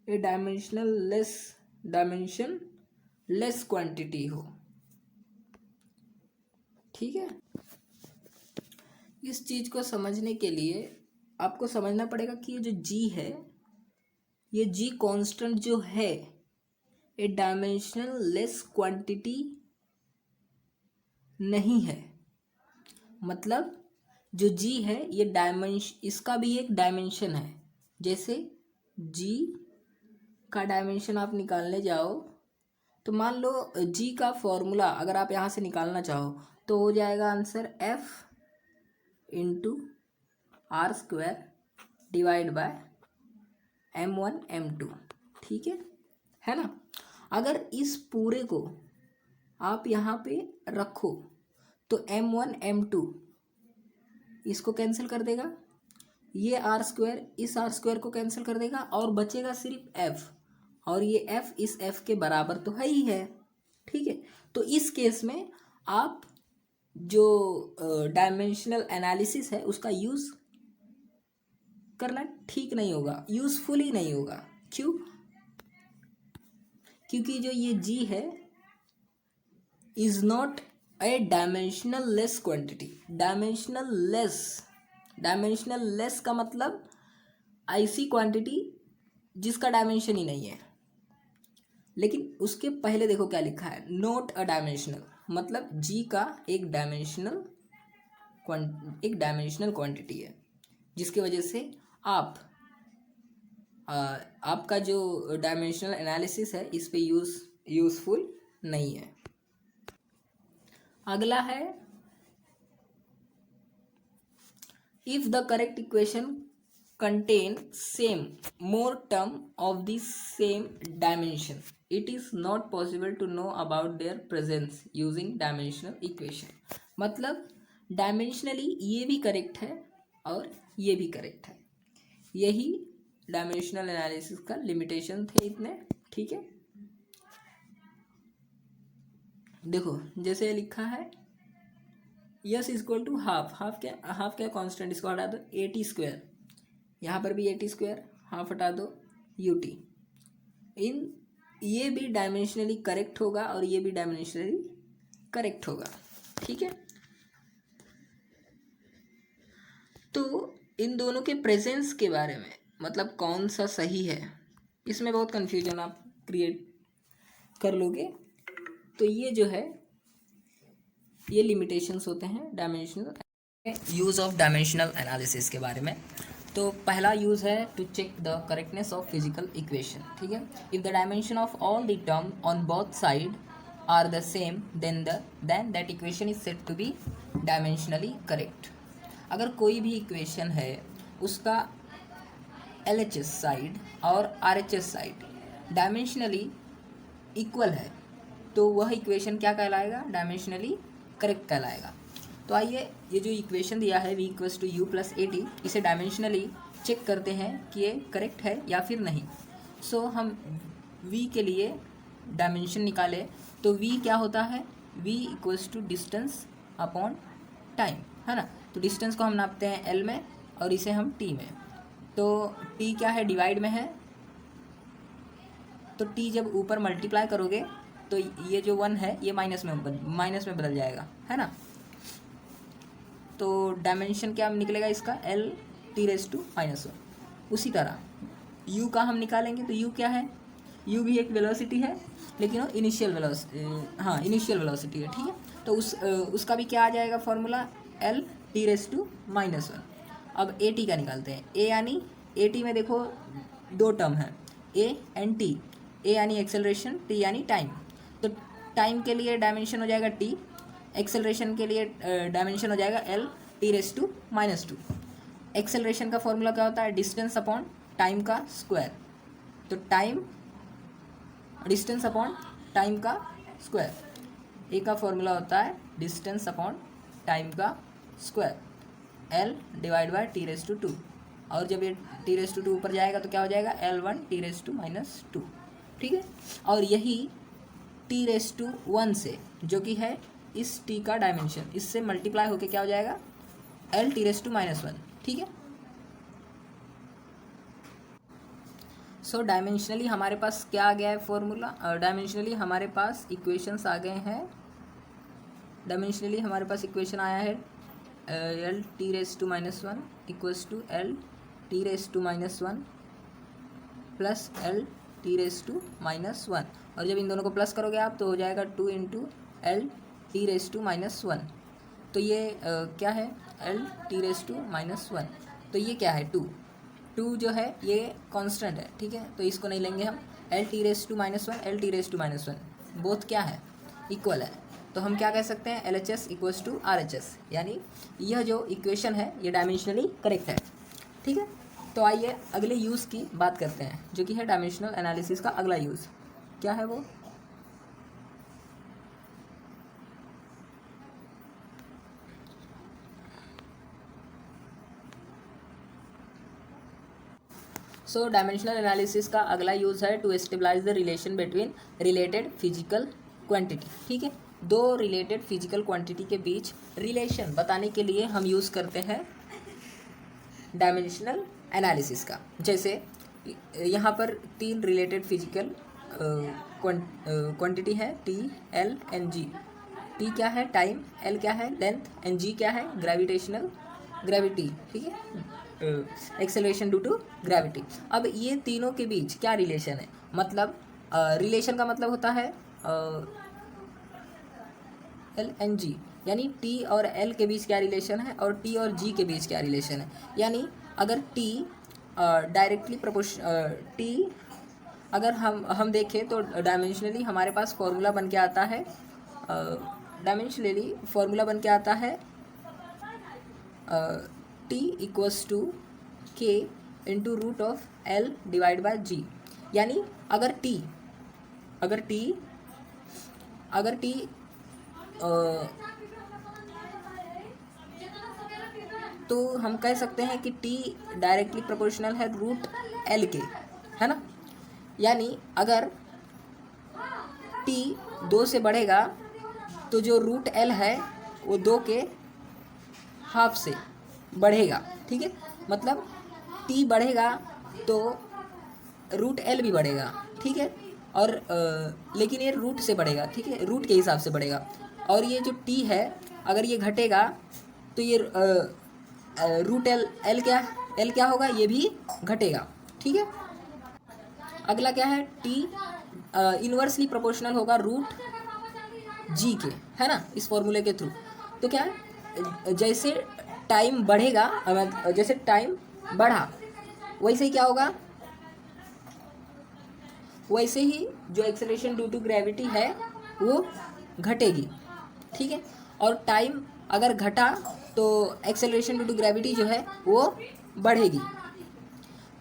ये डायमेंशन लेस क्वांटिटी हो। ठीक है, इस चीज को समझने के लिए आपको समझना पड़ेगा कि ये जो जी है, ये जी कांस्टेंट जो है ये डायमेंशनल लेस क्वांटिटी नहीं है। मतलब जो जी है ये इसका भी एक डायमेंशन है। जैसे जी का डायमेंशन आप निकालने जाओ तो मान लो जी का फॉर्मूला अगर आप यहाँ से निकालना चाहो तो हो जाएगा answer f into R square divide by m1 m2। ठीक है ना। अगर इस पूरे को आप यहाँ पे रखो तो m1 m2 इसको कैंसिल कर देगा, ये आर स्क्वायर इस आर स्क्वायर को कैंसिल कर देगा और बचेगा सिर्फ f, और ये f इस f के बराबर तो है ही है। ठीक है, तो इस केस में आप जो डायमेंशनल एनालिसिस है उसका यूज़ करना ठीक नहीं होगा, यूजफुल ही नहीं होगा। क्यों? क्योंकि जो ये g है is not a dimensional less quantity. Dimensional less का मतलब ऐसी क्वांटिटी जिसका डायमेंशन ही नहीं है। लेकिन उसके पहले देखो क्या लिखा है, नॉट अ डायमेंशनल, मतलब जी का एक डायमेंशनल क्वांटिटी है, जिसकी वजह से आपका जो डायमेंशनल एनालिसिस है इस पे यूजफुल नहीं है। अगला है if the correct equation contain same more term of the same dimension, it is not possible to know about their presence using dimensional equation। मतलब डायमेंशनली ये भी करेक्ट है और ये भी करेक्ट है, यही डायमेंशनल एनालिसिस का लिमिटेशन थे इतने। ठीक है, देखो जैसे लिखा है यस इक्वल टू हाफ क्या कांस्टेंट, इसको हटा दो एटी स्क्वायर, यहाँ पर भी एटी स्क्वायर, हाफ हटा दो यूटी। ये भी डायमेंशनली करेक्ट होगा और ये भी डायमेंशनली करेक्ट होगा। ठीक है, तो इन दोनों के प्रेजेंस के बारे में मतलब कौन सा सही है, इसमें बहुत कन्फ्यूजन आप क्रिएट कर लोगे। तो ये जो है ये लिमिटेशंस होते हैं dimensional use of dimensional analysis के बारे में। तो पहला यूज़ है to check the correctness of physical equation. ठीक है, if the dimension of all the term on both side are the same then that equation is said to be dimensionally correct. अगर कोई भी इक्वेशन है उसका LHS side और RHS side dimensionally equal है तो वह इक्वेशन क्या कहलाएगा, डायमेंशनली करेक्ट कहलाएगा। तो आइए ये जो इक्वेशन दिया है v equals to u plus a t, इसे डायमेंशनली चेक करते हैं कि ये करेक्ट है या फिर नहीं। सो हम v के लिए डायमेंशन निकाले तो v क्या होता है, v equals to distance upon time, है ना। तो डिस्टेंस को हम नापते हैं l में और इसे हम t में। तो t क्या है, डिवाइड में है, तो t जब ऊपर मल्टीप्लाई करोगे तो ये जो 1 है ये माइनस में बदल जाएगा, है ना। तो डायमेंशन क्या निकलेगा इसका, l t⁻⁻1। उसी तरह u का हम निकालेंगे तो u क्या है, u भी एक वेलोसिटी है लेकिन वो इनिशियल वेलोसिटी है। ठीक है, तो उसका भी क्या आ जाएगा फॉर्मूला, l t⁻⁻1। अब ए टी का निकालते हैं। ए यानी ए टी में देखो दो टर्म है, ए एंड टी। ए यानी एक्सेलरेशन, टी यानी टाइम। तो टाइम के लिए डायमेंशन हो जाएगा टी, एक्सेलरेशन के लिए डायमेंशन हो जाएगा L T raise to minus two. Acceleration का फॉर्मूला क्या होता है? डिस्टेंस अपॉन टाइम का स्क्वायर। तो टाइम डिस्टेंस अपॉन टाइम का स्क्वायर। ए का फॉर्मूला होता है डिस्टेंस अपॉन टाइम का square, L divide by T raise to two. और जब ये टी रेस टू टू ऊपर जाएगा तो क्या हो जाएगा? L one T raise to minus two. ठीक है, और यही टी रेस टू वन से, जो कि है इस टी का डायमेंशन, इससे मल्टीप्लाई होके क्या हो जाएगा? L T raise to minus one. ठीक है, सो डायमेंशनली हमारे पास क्या आ गया है फॉर्मूला? डायमेंशनली हमारे पास इक्वेशंस आ गए हैं। डायमेंशनली हमारे पास इक्वेशन आया है L T raise to minus one equals to L T raise to minus one plus L T raise to minus one. और जब इन दोनों को प्लस करोगे आप तो हो जाएगा two into L T raise to minus one. तो ये क्या है? L T raise to minus one. तो ये क्या है? टू। टू जो है ये कांस्टेंट है। ठीक है, तो इसको नहीं लेंगे हम। L T raise to minus one, L T raise to minus one both क्या है? इक्वल है। तो हम क्या कह सकते हैं? L H S equals to R H S, यानी यह जो इक्वेशन है ये डायमेंशनली करेक्ट है। ठीक है, तो आइए अगले यूज़ की बात करते हैं, जो कि है डायमेंशनल एनालिसिस का अगला यूज़। क्या है वो? सो डायमेंशनल एनालिसिस का अगला यूज़ है to stabilise the relation between related physical quantity. ठीक है, दो रिलेटेड फिजिकल क्वांटिटी के बीच रिलेशन बताने के लिए हम यूज़ करते हैं डायमेंशनल एनालिसिस का। जैसे यहाँ पर तीन रिलेटेड फिजिकल क्वांटिटी है, T L and G. T क्या है? टाइम। एल क्या है? लेंथ। एंड जी क्या है? Gravitational gravity. ठीक है, एक्सेलरेशन ड्यू टू ग्रेविटी। अब ये तीनों के बीच क्या रिलेशन है? मतलब रिलेशन का मतलब होता है एल एंड जी, यानी टी और एल के बीच क्या रिलेशन है और टी और जी के बीच क्या रिलेशन है। यानी अगर टी डायरेक्टली टी अगर हम देखें तो डायमेंशनली हमारे पास फॉर्मूला बन के आता है, डायमेंशनली फॉर्मूला बन के आता है T equals to K into root of L divide by G. यानी अगर टी तो हम कह सकते हैं कि टी डायरेक्टली प्रोपोर्शनल है रूट एल के, है ना। यानी अगर टी 2 से बढ़ेगा तो जो रूट एल है वो 2 के हाफ से बढ़ेगा। ठीक है, मतलब टी बढ़ेगा तो रूट एल भी बढ़ेगा। ठीक है, और लेकिन ये रूट से बढ़ेगा। ठीक है, रूट के हिसाब से बढ़ेगा। और ये जो टी है अगर ये घटेगा तो ये रूट एल क्या होगा? ये भी घटेगा। ठीक है, अगला क्या है? टी इनवर्सली प्रोपोर्शनल होगा रूट जी के, है ना, इस फॉर्मूले के थ्रू। तो क्या है? जैसे टाइम बढ़ेगा, जैसे टाइम बढ़ा वैसे ही क्या होगा? वैसे ही जो एक्सेलरेशन ड्यू टू ग्रेविटी है वो घटेगी। ठीक है, और टाइम अगर घटा तो एक्सेलरेशन ड्यू टू ग्रेविटी जो है वो बढ़ेगी।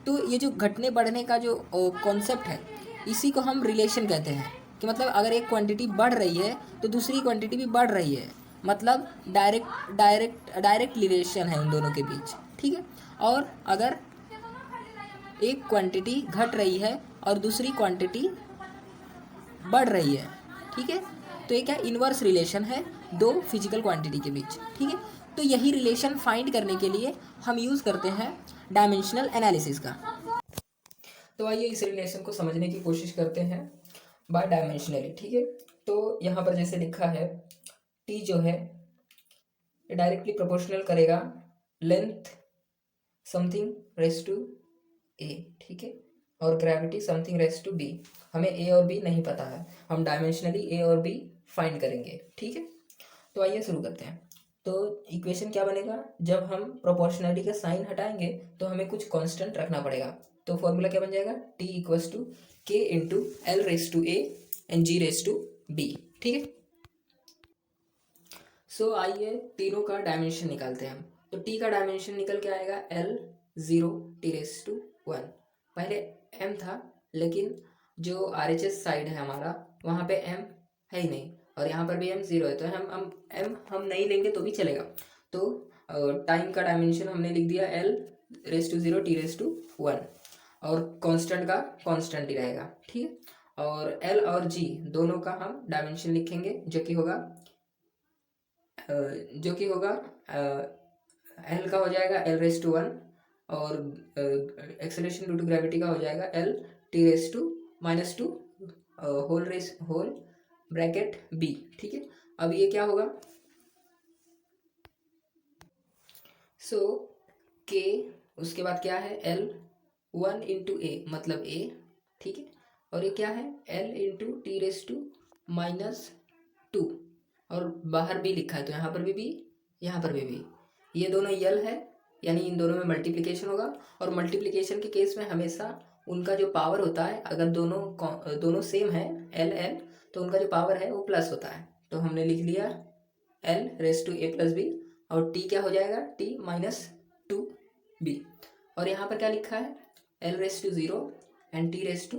तो ये जो घटने बढ़ने का जो कॉन्सेप्ट है इसी को हम रिलेशन कहते हैं, कि मतलब अगर एक क्वांटिटी बढ़ रही है तो दूसरी क्वांटिटी भी बढ़ रही है, मतलब डायरेक्ट रिलेशन है उन दोनों के बीच। ठीक है, और अगर एक क्वांटिटी घट रही है और दूसरी क्वांटिटी बढ़ रही है, ठीक है, तो ये क्या इनवर्स रिलेशन है दो फिजिकल क्वांटिटी के बीच। ठीक है, तो यही रिलेशन फाइंड करने के लिए हम यूज़ करते हैं डायमेंशनल एनालिसिस का। तो आइए इस रिलेशन को समझने की कोशिश करते हैं बाय डायमेंशनली। ठीक है, तो यहाँ पर जैसे लिखा है टी जो है डायरेक्टली प्रोपोर्शनल करेगा length something raise to A. ठीक है, और gravity something raise to B. हमें ए और बी नहीं पता है, हम डायमेंशनली ए और बी फाइंड करेंगे। ठीक है, तो आइए शुरू करते हैं। तो इक्वेशन क्या बनेगा, जब हम प्रोपोर्शनलिटी का साइन हटाएंगे तो हमें कुछ कांस्टेंट रखना पड़ेगा। तो फॉर्मूला क्या बन जाएगा, T equals to K into L raise to A and G raise to B. ठीक है। सो आइए तीनों का डायमेंशन निकालते हैं हम। तो टी का डायमेंशन निकल के आएगा एल 0 टी रेस टू 1। पहले एम था, लेकिन जो आर एच एस साइड है हमारा, वहाँ पे एम है ही नहीं, और यहाँ पर भी एम 0 है, तो हम एम हम नहीं लेंगे तो भी चलेगा। तो टाइम का डायमेंशन हमने लिख दिया L raise to 0 T raise to 1, और कांस्टेंट का कांस्टेंट ही रहेगा। ठीक है। और एल और जी दोनों का हम डायमेंशन लिखेंगे, जो कि होगा एल का हो जाएगा एल रेस टू 1, और एक्सेलरेशन ड्यू टू ग्रेविटी का हो जाएगा L T raise to -2 whole bracket B. ठीक है। अब ये क्या होगा, सो के उसके बाद क्या है, एल 1 इंटू ए मतलब ए। ठीक है। और ये क्या है, L into T raise to -2, और बाहर भी लिखा है, तो यहाँ पर भी यहाँ पर भी। ये दोनों यल है, यानी इन दोनों में मल्टीप्लिकेशन होगा, और मल्टीप्लिकेशन के केस में हमेशा उनका जो पावर होता है, अगर दोनों सेम है एल एल, तो उनका जो पावर है वो प्लस होता है। तो हमने लिख लिया L raise to A plus B, और टी क्या हो जाएगा, टी -2 बी। और यहाँ पर क्या लिखा है, L raise to 0 and T raise to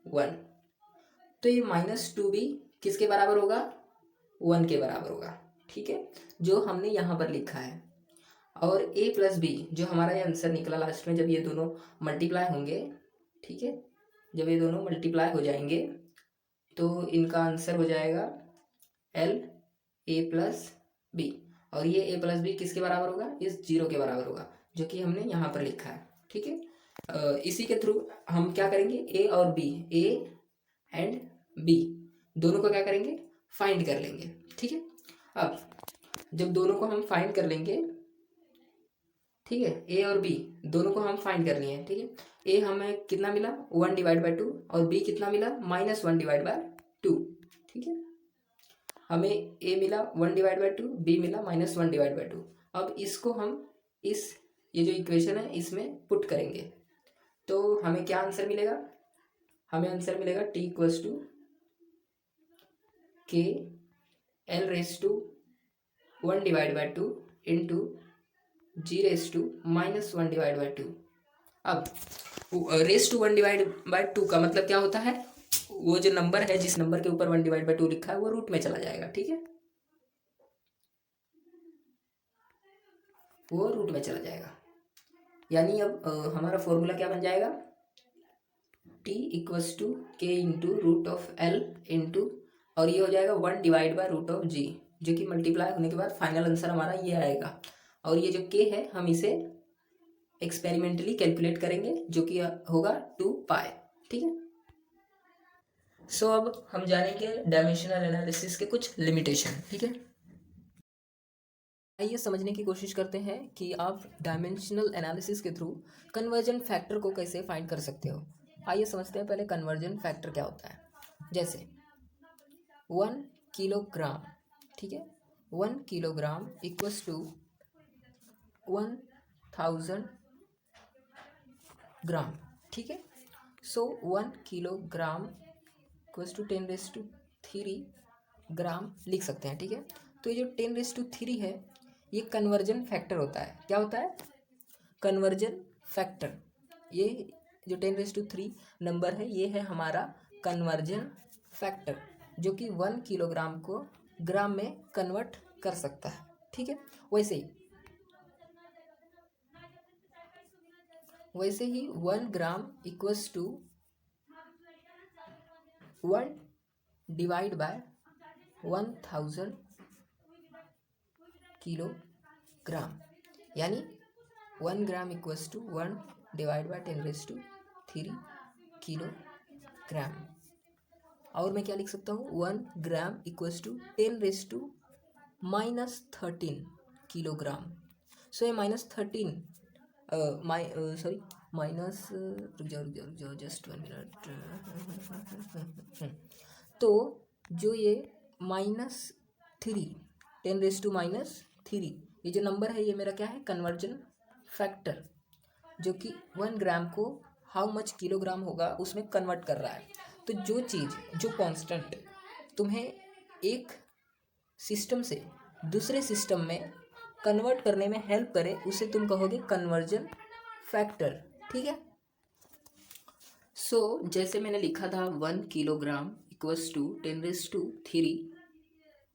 1। तो ये -2 बी किसके बराबर होगा, 1 के बराबर होगा। ठीक है, जो हमने यहाँ पर लिखा है। और a प्लस बी जो हमारा ये आंसर निकला लास्ट में, जब ये दोनों मल्टीप्लाई होंगे, ठीक है, जब ये दोनों मल्टीप्लाई हो जाएंगे तो इनका आंसर हो जाएगा एल ए प्लस बी, और ये a प्लस बी किसके बराबर होगा, इस 0 के बराबर होगा, जो कि हमने यहाँ पर लिखा है। ठीक है। इसी के थ्रू हम क्या करेंगे, a और b, a एंड b दोनों को क्या करेंगे, फाइंड कर लेंगे। ठीक है। अब जब दोनों को हम फाइंड कर लेंगे, ठीक है, ए और बी दोनों को हम फाइंड करनी है। ठीक है। ए हमें कितना मिला, 1/2, और बी कितना मिला, -1/2। ठीक है। हमें ए मिला 1/2, बी मिला -1/2। अब इसको हम ये जो इक्वेशन है इसमें पुट करेंगे, तो हमें क्या आंसर मिलेगा, हमें आंसर मिलेगा T equals to K L raise to 1/2 into G raise to -1/2। अब रेस टू 1/2 का मतलब क्या होता है, वो जो नंबर है, जिस नंबर के ऊपर 1/2 लिखा है, वो रूट में चला जाएगा। ठीक है, वो रूट में चला जाएगा। यानी अब हमारा फॉर्मूला क्या बन जाएगा, T equals to K into root of L into, और ये हो जाएगा 1/√of जी, जो कि मल्टीप्लाई होने के बाद फाइनल आंसर हमारा ये आएगा। और ये जो के है हम इसे एक्सपेरिमेंटली कैलकुलेट करेंगे, जो कि होगा 2π। ठीक है। सो अब हम जानेंगे डायमेंशनल एनालिसिस के कुछ लिमिटेशन। ठीक है। आइए समझने की कोशिश करते हैं कि आप डायमेंशनल एनालिसिस के थ्रू कन्वर्जन फैक्टर को कैसे फाइंड कर सकते हो। आइए समझते हैं पहले कन्वर्जन फैक्टर क्या होता है। जैसे 1 किलोग्राम, ठीक है, 1 किलोग्राम इक्वल्स टू 1000 ग्राम। ठीक है। सो 1 किलोग्राम इक्वल्स टू 10⁻³ ग्राम लिख सकते हैं। ठीक है। तो ये जो 10⁻³ है, ये कन्वर्जन फैक्टर होता है। क्या होता है, कन्वर्जन फैक्टर। ये जो 10⁻³ नंबर है, ये है हमारा कन्वर्जन फैक्टर, जो कि 1 किलोग्राम को ग्राम में कन्वर्ट कर सकता है। ठीक है। वैसे ही 1 ग्राम इक्वल्स टू 1/1000 किलोग्राम, यानी 1 ग्राम इक्वल्स टू 1/10⁻³ किलोग्राम। और मैं क्या लिख सकता हूँ, 1 ग्राम इक्वल्स टू 10⁻⁻13 किलोग्राम। सो ये -13 रुक जाओ जस्ट 1 मिनट। तो जो ये -3 10⁻³ ये जो नंबर है ये मेरा क्या है, कन्वर्जन फैक्टर, जो कि 1 ग्राम को हाउ मच किलोग्राम होगा उसमें कन्वर्ट कर रहा है। तो जो चीज़, जो कांस्टेंट तुम्हें एक सिस्टम से दूसरे सिस्टम में कन्वर्ट करने में हेल्प करे उसे तुम कहोगे कन्वर्जन फैक्टर। ठीक है। सो जैसे मैंने लिखा था 1 किलोग्राम इक्वल्स टू 10⁻³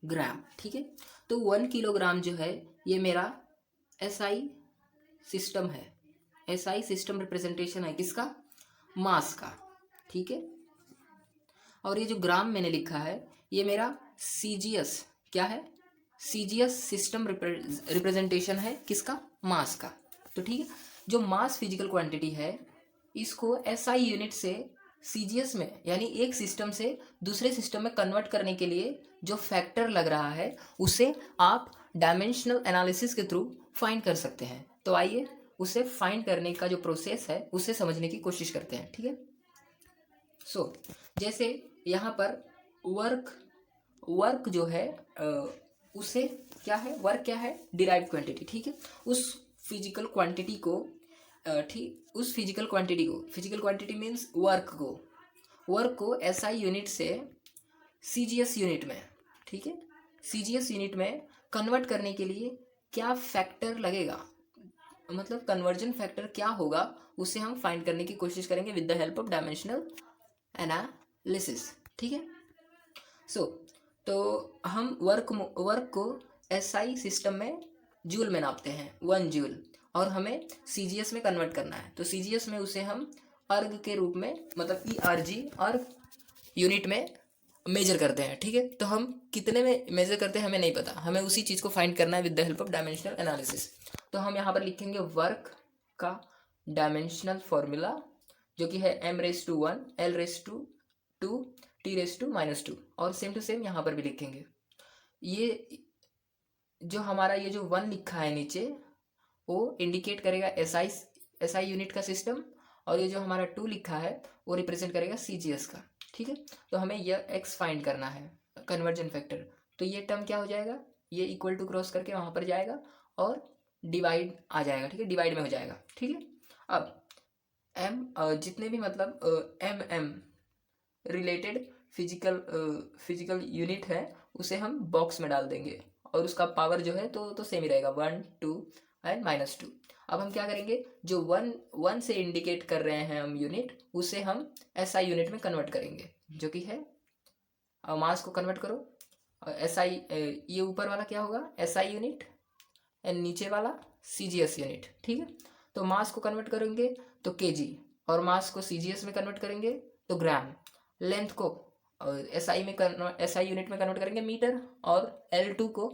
ग्राम। ठीक है। तो 1 किलोग्राम जो है ये मेरा एसआई सिस्टम है, एसआई सिस्टम रिप्रेजेंटेशन है किसका, मास का। ठीक है। और ये जो ग्राम मैंने लिखा है ये मेरा सीजीएस क्या है, सीजीएस सिस्टम रिप्रेजेंटेशन है किसका, मास का। तो ठीक है, जो मास फिजिकल क्वांटिटी है इसको एसआई यूनिट से सीजीएस में यानी एक सिस्टम से दूसरे सिस्टम में कन्वर्ट करने के लिए जो फैक्टर लग रहा है उसे आप डायमेंशनल एनालिसिस के थ्रू फाइंड कर सकते हैं। तो आइए उसे फाइंड करने का जो प्रोसेस है उसे समझने की कोशिश करते हैं। ठीक है। सो जैसे यहाँ पर वर्क जो है उसे क्या है, वर्क क्या है, डिराइव्ड क्वांटिटी। ठीक है। उस फिजिकल क्वांटिटी को उस फिजिकल क्वांटिटी मीन्स वर्क को एसआई यूनिट से सीजीएस यूनिट में, ठीक है, सीजीएस यूनिट में कन्वर्ट करने के लिए क्या फैक्टर लगेगा, मतलब कन्वर्जन फैक्टर क्या होगा उसे हम फाइंड करने की कोशिश करेंगे with the help of dimensional analysis. ठीक है। सो तो हम वर्क को एसआई सिस्टम में जूल में नापते हैं, 1 जूल, और हमें सीजीएस में कन्वर्ट करना है। तो सीजीएस में उसे हम अर्ग के रूप में, मतलब ERG अर्ग यूनिट में मेजर करते हैं। ठीक है। तो हम कितने में मेजर करते हैं हमें नहीं पता, हमें उसी चीज़ को फाइंड करना है with the help of dimensional analysis. तो हम यहाँ पर लिखेंगे वर्क का डायमेंशनल फॉर्मूला जो कि है m⁻1 l⁻2 t⁻⁻2 और सेम टू सेम यहाँ पर भी लिखेंगे। ये जो हमारा ये जो 1 लिखा है नीचे वो इंडिकेट करेगा एसआई यूनिट का सिस्टम, और ये जो हमारा 2 लिखा है वो रिप्रेजेंट करेगा सीजीएस का। ठीक है। तो हमें यह एक्स फाइंड करना है, कन्वर्जन फैक्टर। तो ये टर्म क्या हो जाएगा, ये इक्वल टू क्रॉस करके वहाँ पर जाएगा और डिवाइड आ जाएगा। ठीक है, डिवाइड में हो जाएगा। ठीक है। अब जितने भी मतलब एम रिलेटेड फिजिकल यूनिट है उसे हम बॉक्स में डाल देंगे और उसका पावर जो है तो सेम ही रहेगा, 1 2 एंड -2। अब हम क्या करेंगे, जो 1 से इंडिकेट कर रहे हैं हम यूनिट, उसे हम एसआई यूनिट में कन्वर्ट करेंगे, जो कि है मास को कन्वर्ट करो। एसआई ये ऊपर वाला क्या होगा, एसआई यूनिट, एंड नीचे वाला सीजीएस यूनिट। ठीक है। तो मास को कन्वर्ट करेंगे तो केजी, और मास को सीजीएस में कन्वर्ट करेंगे तो ग्राम, लेंथ को एसआई यूनिट में कन्वर्ट करेंगे मीटर, और L2 को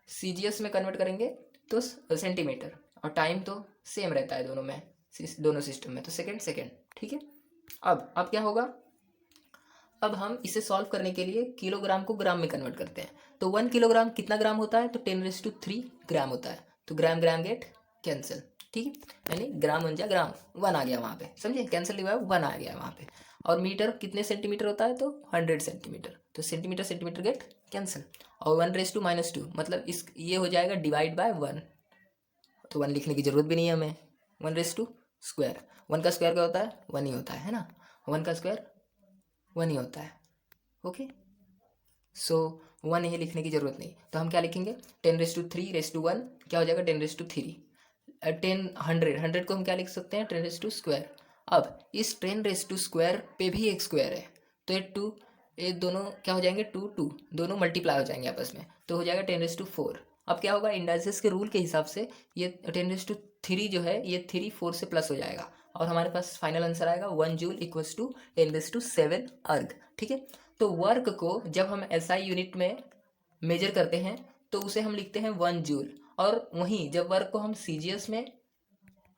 सीजीएस में कन्वर्ट करेंगे तो सेंटीमीटर, और टाइम तो सेम रहता है दोनों सिस्टम में, तो सेकेंड। ठीक है। अब क्या होगा, अब हम इसे सॉल्व करने के लिए किलोग्राम को ग्राम में कन्वर्ट करते हैं। तो 1 किलोग्राम कितना ग्राम होता है, तो 10⁻³ ग्राम होता है। तो ग्राम गेट कैंसिल। ठीक है, यानी ग्राम 1 जा ग्राम, 1 आ गया वहाँ पे, समझे, कैंसिल हुआ, 1 आ गया वहाँ पे। और मीटर कितने सेंटीमीटर होता है, तो 100 सेंटीमीटर, तो सेंटीमीटर गेट कैंसिल। और 1⁻² मतलब ये हो जाएगा डिवाइड बाय 1, तो 1 लिखने की जरूरत भी नहीं है हमें। 1⁻², 1 का स्क्वायर क्या होता है, 1 ही होता है ना, 1 का स्क्वायर 1 ही होता है। ओके, सो 1 ही लिखने की जरूरत नहीं। तो हम क्या लिखेंगे, 10⁻³ क्या हो जाएगा, 10⁻3। 100 को हम क्या लिख सकते हैं, 10⁻²। अब इस 10⁻² पे भी एक स्क्वायर है, तो ये दोनों क्या हो जाएंगे, 2 दोनों मल्टीप्लाई हो जाएंगे आपस में, तो हो जाएगा 10⁻4। अब क्या होगा, इंडाइसिस के रूल के हिसाब से ये 10⁻3 जो है ये 3 4 से प्लस हो जाएगा, और हमारे पास फाइनल आंसर आएगा 1 जूल इक्वल्स टू 10⁻7 अर्ग। ठीक है। तो वर्क को जब हम एसआई यूनिट में मेजर करते हैं तो उसे हम लिखते हैं 1 जूल, और वहीं जब वर्क को हम सीजीएस में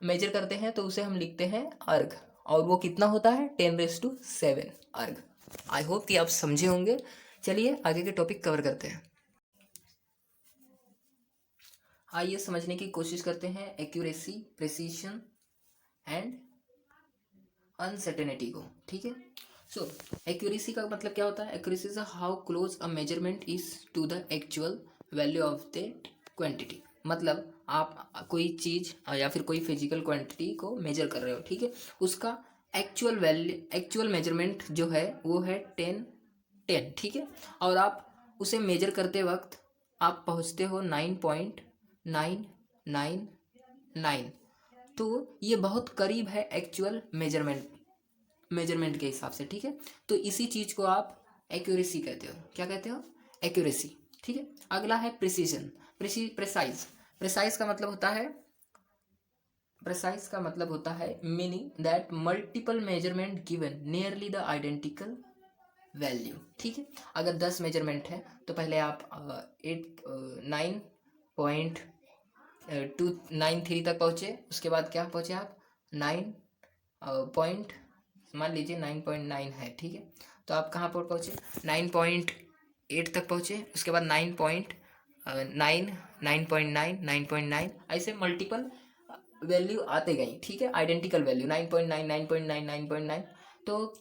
मेजर करते हैं तो उसे हम लिखते हैं अर्ग, और वो कितना होता है, 10⁻7 अर्ग। आई होप कि आप समझे होंगे। चलिए आगे के टॉपिक कवर करते हैं। आइए समझने की कोशिश करते हैं एक्यूरेसी, प्रिसीशन एंड अनसर्टेनिटी को। ठीक है। सो एक्यूरेसी का मतलब क्या होता है, accuracy is how close a measurement is to the actual value of the quantity. मतलब आप कोई चीज़ या फिर कोई फिजिकल क्वांटिटी को मेजर कर रहे हो, ठीक है, उसका एक्चुअल वैल्यू, एक्चुअल मेजरमेंट जो है वो है 10, ठीक है, और आप उसे मेजर करते वक्त आप पहुंचते हो 9.999, तो ये बहुत करीब है एक्चुअल मेजरमेंट के हिसाब से, ठीक है। तो इसी चीज़ को आप एक्यूरेसी कहते हो। क्या कहते हो? एक्यूरेसी, ठीक है। अगला है प्रिसीजन, प्रिसाइज। प्रिसाइज का मतलब होता है meaning that multiple measurement given nearly the identical value, ठीक है। अगर 10 मेजरमेंट है तो पहले आप 9.293 तक पहुँचे, उसके बाद क्या पहुँचे आप 9 पॉइंट, मान लीजिए 9.9 है, ठीक है, तो आप कहाँ पर पहुँचे 9.8 तक पहुँचे, उसके बाद 9.9, 9.9, 9.9, ऐसे मल्टीपल वैल्यू आते गई, ठीक है, आइडेंटिकल वैल्यू 9.9, 9.9, 9.9। तो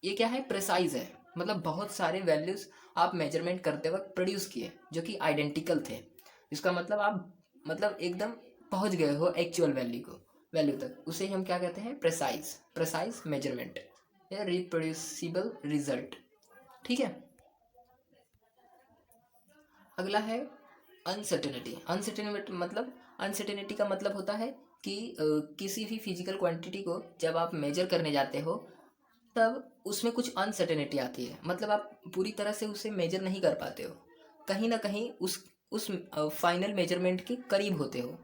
ये क्या है? प्रिसाइज है, मतलब बहुत सारे वैल्यूज आप मेजरमेंट करते वक्त प्रोड्यूस किए जो कि आइडेंटिकल थे। इसका मतलब आप मतलब एकदम पहुंच गए हो एक्चुअल वैल्यू तक, उसे हम क्या कहते हैं? प्रिसाइज मेजरमेंट या रिप्रोड्यूसिबल रिजल्ट, ठीक है। अगला है अनसर्टेनिटी। अनसर्टेनिटी का मतलब होता है कि किसी भी फिजिकल क्वांटिटी को जब आप मेजर करने जाते हो तब उसमें कुछ अनसर्टेनिटी आती है, मतलब आप पूरी तरह से उसे मेजर नहीं कर पाते हो, कहीं ना कहीं उस फाइनल मेजरमेंट के करीब होते हो,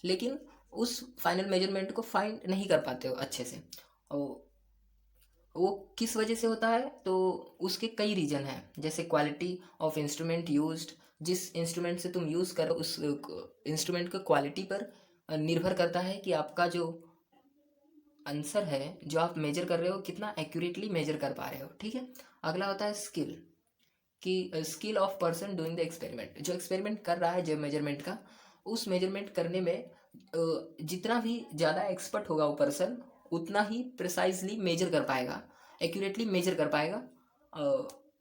लेकिन उस फाइनल मेजरमेंट को फाइंड नहीं कर पाते हो अच्छे से। और वो किस वजह से होता है? तो उसके कई रीजन हैं, जैसे क्वालिटी ऑफ इंस्ट्रूमेंट यूज्ड, जिस इंस्ट्रूमेंट से तुम यूज़ करो उस इंस्ट्रूमेंट के क्वालिटी पर निर्भर करता है कि आपका जो आंसर है जो आप मेजर कर रहे हो कितना एक्यूरेटली मेजर कर पा रहे हो, ठीक है। अगला होता है स्किल, कि skill of person doing the experiment, जो एक्सपेरिमेंट कर रहा है जो मेजरमेंट का, उस मेजरमेंट करने में जितना भी ज़्यादा एक्सपर्ट होगा वो पर्सन उतना ही प्रिसाइजली मेजर कर पाएगा, एक्यूरेटली मेजर कर पाएगा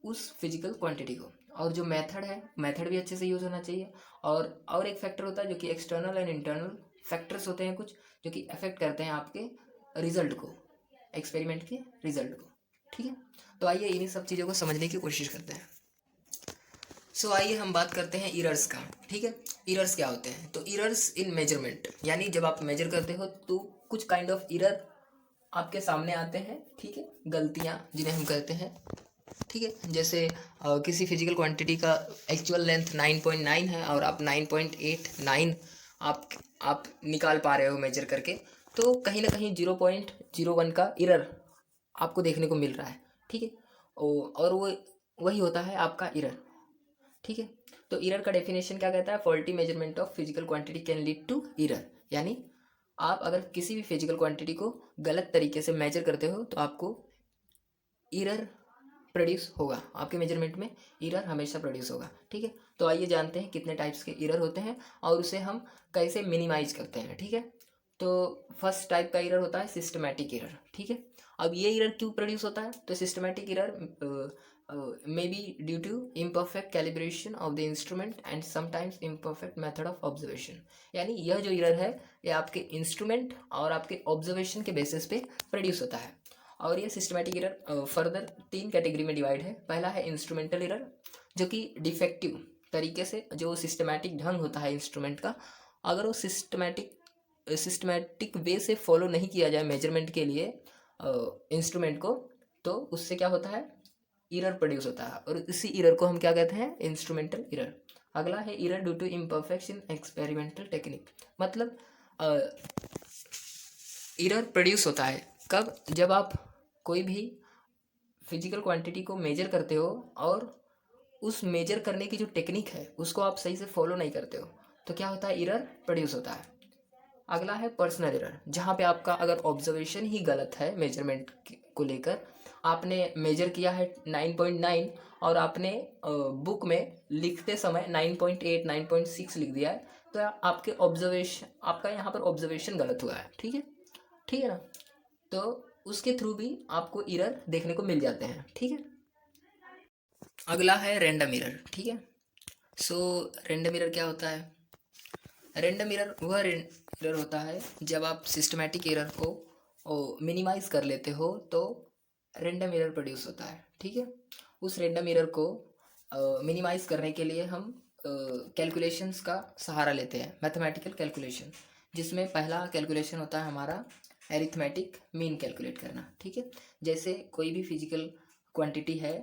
उस फिजिकल क्वांटिटी को। और जो मेथड है, मेथड भी अच्छे से यूज़ होना चाहिए। और एक फैक्टर होता है जो कि एक्सटर्नल एंड इंटरनल फैक्टर्स होते हैं कुछ, जो कि अफेक्ट करते हैं आपके रिजल्ट को, एक्सपेरिमेंट के रिजल्ट को, ठीक है। तो आइए इन्हीं सब चीज़ों को समझने की कोशिश करते हैं। सो आइए हम बात करते हैं इरर्स का, ठीक है। इरर्स क्या होते हैं? तो इरर्स इन मेजरमेंट, यानी जब आप मेजर करते हो तो कुछ काइंड ऑफ इरर आपके सामने आते हैं, ठीक है, गलतियाँ जिन्हें हम कहते हैं, ठीक है। जैसे किसी फिजिकल क्वांटिटी का एक्चुअल लेंथ 9.9 है और आप 9.89 आप निकाल पा रहे हो मेजर करके, तो कहीं ना कहीं 0.01 का इरर आपको देखने को मिल रहा है, ठीक है। और वो वही होता है आपका इरर, ठीक है। तो इरर का डेफिनेशन क्या कहता है? Faulty measurement of physical quantity can lead to error, यानी आप अगर किसी भी फिजिकल क्वांटिटी को गलत तरीके से मेजर करते हो तो आपको इरर प्रोड्यूस होगा, आपके मेजरमेंट में इरर हमेशा प्रोड्यूस होगा, ठीक है। तो आइए जानते हैं कितने टाइप्स के इरर होते हैं और उसे हम कैसे मिनिमाइज करते हैं, ठीक है। तो फर्स्ट टाइप का इरर होता है सिस्टमैटिक इरर, ठीक है। अब ये इरर क्यों प्रोड्यूस होता है? तो systematic error may be due to imperfect calibration of the instrument and sometimes imperfect method of observation, यानी यह जो इरर है ये आपके इंस्ट्रूमेंट और आपके ऑब्जर्वेशन के बेसिस पे प्रोड्यूस होता है। और ये सिस्टमैटिक इरर फर्दर 3 कैटेगरी में डिवाइड है। पहला है इंस्ट्रूमेंटल इरर, जो कि डिफेक्टिव तरीके से जो सिस्टमैटिक ढंग होता है इंस्ट्रूमेंट का, अगर वो सिस्टमैटिक वे से फॉलो नहीं किया जाए मेजरमेंट के लिए इंस्ट्रूमेंट को, तो उससे क्या होता है? इरर प्रोड्यूस होता है, और इसी इरर को हम क्या कहते हैं? Instrumental error. अगला है error due to imperfection experimental technique, मतलब इरर प्रोड्यूस होता है कब? जब आप कोई भी फिजिकल क्वांटिटी को मेजर करते हो और उस मेजर करने की जो टेक्निक है उसको आप सही से फॉलो नहीं करते हो, तो क्या होता है? इरर प्रोड्यूस होता है। अगला है पर्सनल एरर, जहाँ पे आपका अगर ऑब्जर्वेशन ही गलत है मेजरमेंट को लेकर, आपने मेजर किया है 9.9 और आपने बुक में लिखते समय 9.8, 9.6 लिख दिया है, तो आपके ऑब्जर्वेशन, आपका यहाँ पर ऑब्जर्वेशन गलत हुआ है, ठीक है ना। तो उसके थ्रू भी आपको इरर देखने को मिल जाते हैं, ठीक है। अगला है रैंडम इरर, ठीक है। सो रैंडम एरर क्या होता है? रैंडम एरर वह एरर होता है जब आप सिस्टमैटिक एरर को मिनिमाइज कर लेते हो तो रैंडम एरर प्रोड्यूस होता है। ठीक है, उस रैंडम एरर को मिनिमाइज करने के लिए हम कैलकुलेशंस का सहारा लेते हैं, मैथमेटिकल कैलकुलेशन, जिसमें पहला कैलकुलेशन होता है हमारा एरिथमेटिक मीन कैलकुलेट करना। ठीक है, जैसे कोई भी फिजिकल क्वांटिटी है,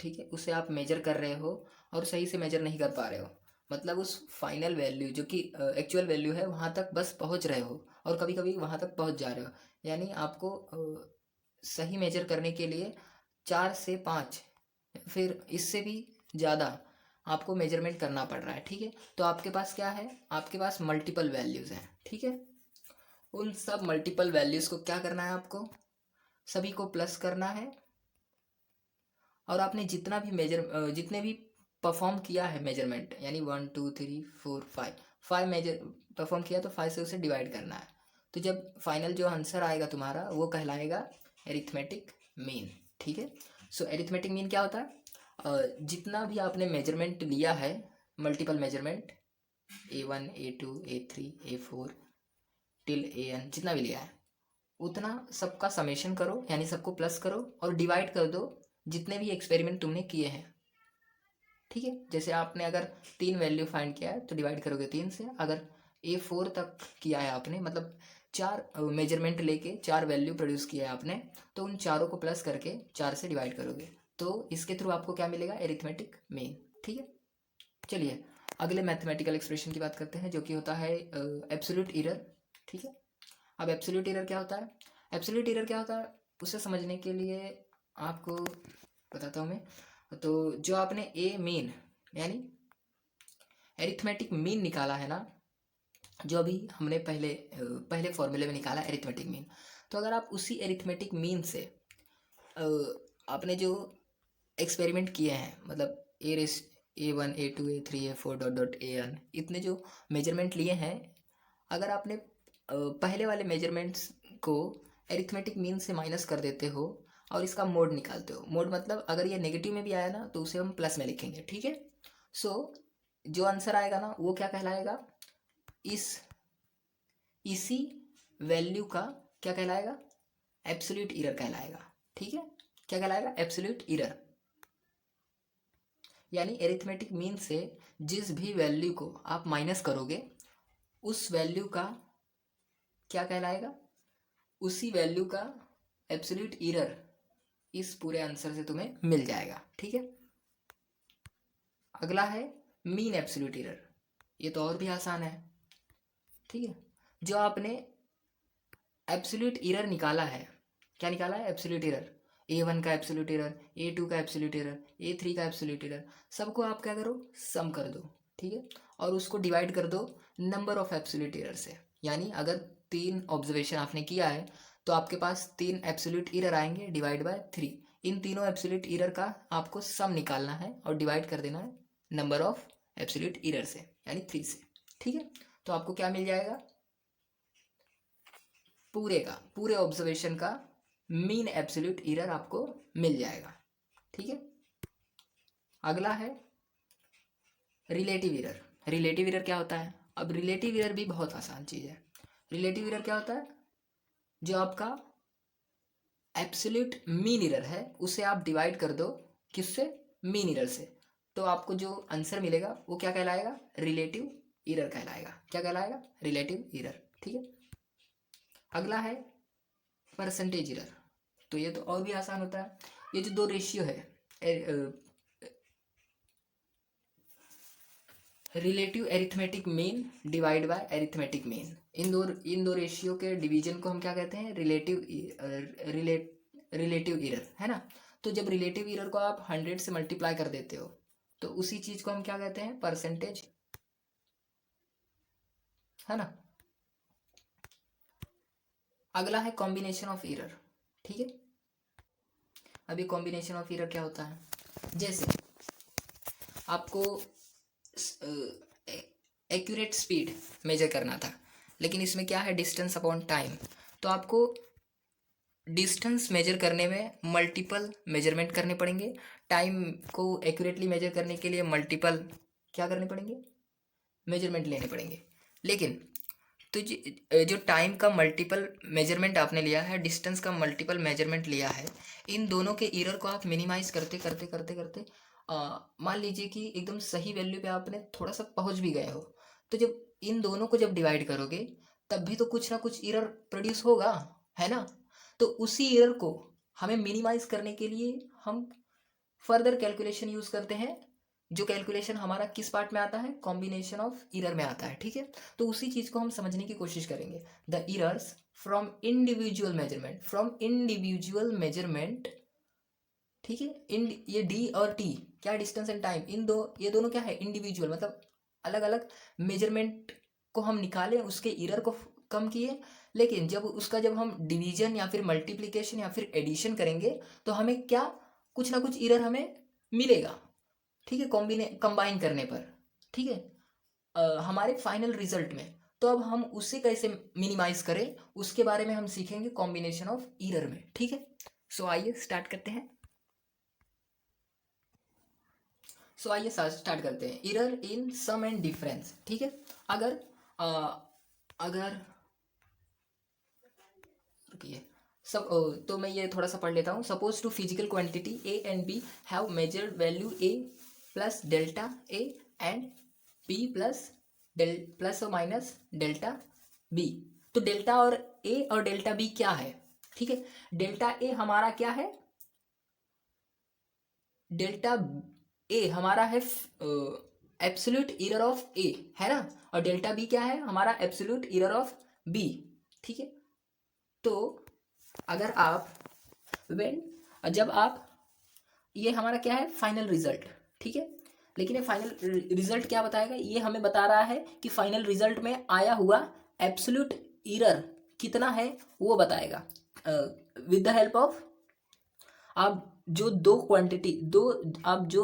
ठीक है, उसे आप मेजर कर रहे हो और सही से मेजर नहीं कर पा रहे हो, मतलब उस फाइनल वैल्यू जो कि एक्चुअल वैल्यू है वहाँ तक बस पहुँच रहे हो और कभी कभी वहाँ तक पहुँच जा रहे हो, यानी आपको सही मेजर करने के लिए 4 से 5 फिर इससे भी ज़्यादा आपको मेजरमेंट करना पड़ रहा है। ठीक है, तो आपके पास क्या है, आपके पास मल्टीपल वैल्यूज़ हैं। ठीक है, उन सब मल्टीपल वैल्यूज़ को क्या करना है, आपको सभी को प्लस करना है और आपने जितना भी जितने भी परफॉर्म किया है मेजरमेंट, यानी 1 2 3 4 5 मेजर परफॉर्म किया तो 5 से उसे डिवाइड करना है। तो जब फाइनल जो आंसर आएगा तुम्हारा वो कहलाएगा एरिथमेटिक मीन। ठीक है, सो एरिथमेटिक मीन क्या होता है, जितना भी आपने मेजरमेंट लिया है, multiple measurement A1 A2 A3 A4 till AN जितना भी लिया है उतना सबका समेशन करो, यानी सबको प्लस करो और डिवाइड कर दो जितने भी एक्सपेरिमेंट तुमने किए हैं। ठीक है, जैसे आपने अगर 3 वैल्यू फाइंड किया है तो डिवाइड करोगे 3 से, अगर A4 तक किया है आपने, मतलब 4 मेजरमेंट लेके 4 वैल्यू प्रोड्यूस किया है आपने, तो उन चारों को प्लस करके 4 से डिवाइड करोगे, तो इसके थ्रू आपको क्या मिलेगा, एरिथमेटिक मीन। ठीक है, चलिए अगले मैथमेटिकल एक्सप्रेशन की बात करते हैं जो कि होता है एब्सोल्यूट एरर। ठीक है, अब एब्सोल्यूट एरर क्या होता है, एब्सोल्यूट एरर क्या होता है उसे समझने के लिए आपको बताता हूँ मैं। तो जो आपने ए मीन यानी एरिथमेटिक मीन निकाला है ना, जो अभी हमने पहले फॉर्मूले में निकाला एरिथमेटिक मीन, तो अगर आप उसी एरिथमेटिक मीन से आपने जो एक्सपेरिमेंट किए हैं, मतलब A1 A2 A3 A4 dot dot AN इतने जो मेजरमेंट लिए हैं, अगर आपने पहले वाले मेजरमेंट्स को एरिथमेटिक मीन से माइनस कर देते हो और इसका मोड निकालते हो, मोड मतलब अगर ये नेगेटिव में भी आया ना तो उसे हम प्लस में लिखेंगे। ठीक है, सो जो आंसर आएगा ना वो क्या कहलाएगा, इसी वैल्यू का क्या कहलाएगा, एब्सोल्यूट एरर कहलाएगा। ठीक है, क्या कहलाएगा, एब्सोल्यूट एरर, यानी एरिथमेटिक मीन से जिस भी वैल्यू को आप माइनस करोगे उस वैल्यू का क्या कहलाएगा, उसी वैल्यू का एब्सोल्यूट एरर इस पूरे आंसर से तुम्हें मिल जाएगा। ठीक है, अगला है मीन एब्सोल्यूट एरर, ये तो और भी आसान है। ठीक है, जो आपने एब्सोल्यूट एरर निकाला है, क्या निकाला है, एब्सोल्यूट एरर, A1 का एब्सोल्यूट एरर, A2 का एब्सोल्यूट एरर, A3 का एब्सोल्यूट एरर, सबको आप क्या करो, सम कर दो। ठीक है, और उसको डिवाइड कर दो नंबर ऑफ एब्सोल्यूट एरर से, यानी अगर 3 ऑब्जर्वेशन आपने किया है तो आपके पास 3 एब्सोल्यूट एरर आएंगे डिवाइड बाय 3, इन तीनों एब्सोल्यूट एरर का आपको सम निकालना है और डिवाइड कर देना है नंबर ऑफ एब्सोल्यूट एरर से, यानी 3 से। ठीक है, तो आपको क्या मिल जाएगा, पूरे ऑब्जर्वेशन का मीन एब्सोल्यूट एरर आपको मिल जाएगा। ठीक है, अगला है रिलेटिव एरर। रिलेटिव एरर क्या होता है, अब रिलेटिव एरर भी बहुत आसान चीज़ है। रिलेटिव एरर क्या होता है, जो आपका एब्सोल्यूट मीन एरर है उसे आप डिवाइड कर दो किससे, मीन एरर से, तो आपको जो आंसर मिलेगा वो क्या कहलाएगा, रिलेटिव एरर कहलाएगा। क्या कहलाएगा, रिलेटिव एरर। ठीक है, अगला है परसेंटेज एरर, तो ये तो और भी आसान होता है। ये जो 2 रेशियो है, relative arithmetic mean divide by arithmetic mean, इन दो रेशियो के डिवीजन को हम क्या कहते हैं, रिलेटिव एरर, है ना। तो जब रिलेटिव एरर को आप 100 से मल्टीप्लाई कर देते हो तो उसी चीज को हम क्या कहते हैं, परसेंटेज, है ना। अगला है कॉम्बिनेशन ऑफ एरर। ठीक है, अभी कॉम्बिनेशन ऑफ एरर क्या होता है, जैसे आपको एक्यूरेट स्पीड मेजर करना था, लेकिन इसमें क्या है, डिस्टेंस अपॉन टाइम, तो आपको डिस्टेंस मेजर करने में मल्टीपल मेजरमेंट करने पड़ेंगे, टाइम को एक्यूरेटली मेजर करने के लिए मल्टीपल क्या करने पड़ेंगे, मेजरमेंट लेने पड़ेंगे। लेकिन तो जो टाइम का मल्टीपल मेजरमेंट आपने लिया है, डिस्टेंस का मल्टीपल मेजरमेंट लिया है, इन दोनों के एरर को आप मिनिमाइज करते करते करते करते मान लीजिए कि एकदम सही वैल्यू पे आपने थोड़ा सा पहुंच भी गए हो, तो जब इन दोनों को जब डिवाइड करोगे तब भी तो कुछ ना कुछ एरर प्रोड्यूस होगा, है ना। तो उसी एरर को हमें मिनिमाइज करने के लिए हम फर्दर कैलकुलेशन यूज करते हैं, जो कैलकुलेशन हमारा किस पार्ट में आता है, कॉम्बिनेशन ऑफ एरर में आता है, ठीक है। तो उसी चीज को हम समझने की कोशिश करेंगे। The errors from individual measurement, ठीक है। इन ये डी और टी क्या, डिस्टेंस एंड टाइम, ये दोनों क्या है, इंडिविजुअल, मतलब अलग अलग मेजरमेंट को हम निकाले, उसके एरर को कम किए। लेकिन जब हम डिवीजन या फिर मल्टीप्लिकेशन या फिर एडिशन करेंगे तो हमें क्या, कुछ ना कुछ एरर हमें मिलेगा, ठीक है, कंबाइन करने पर, ठीक है, हमारे फाइनल रिजल्ट में। तो अब हम उसे कैसे मिनिमाइज करें उसके बारे में हम सीखेंगे कॉम्बिनेशन ऑफ एरर में, ठीक है। सो आइए स्टार्ट करते हैं। स्टार्ट करते हैं। Error in sum and difference, ठीक है। अगर अगर रुकिए, सब तो मैं ये थोड़ा सा पढ़ लेता हूँ। Suppose two physical quantity A and B have measured value A plus delta A and B plus और माइनस डेल्टा बी। तो डेल्टा और ए और डेल्टा बी क्या है, ठीक है। डेल्टा ए हमारा क्या है, डेल्टा ए हमारा है एब्सोल्यूट एरर ऑफ ए, है ना। और डेल्टा बी क्या है, हमारा एब्सोल्यूट एरर ऑफ बी, ठीक है। तो अगर आप जब आप, ये हमारा क्या है, फाइनल रिजल्ट, ठीक है। लेकिन ये फाइनल रिजल्ट क्या बताएगा, ये हमें बता रहा है कि फाइनल रिजल्ट में आया हुआ एब्सोल्यूट एरर कितना है वो बताएगा। विद द हेल्प ऑफ, आप जो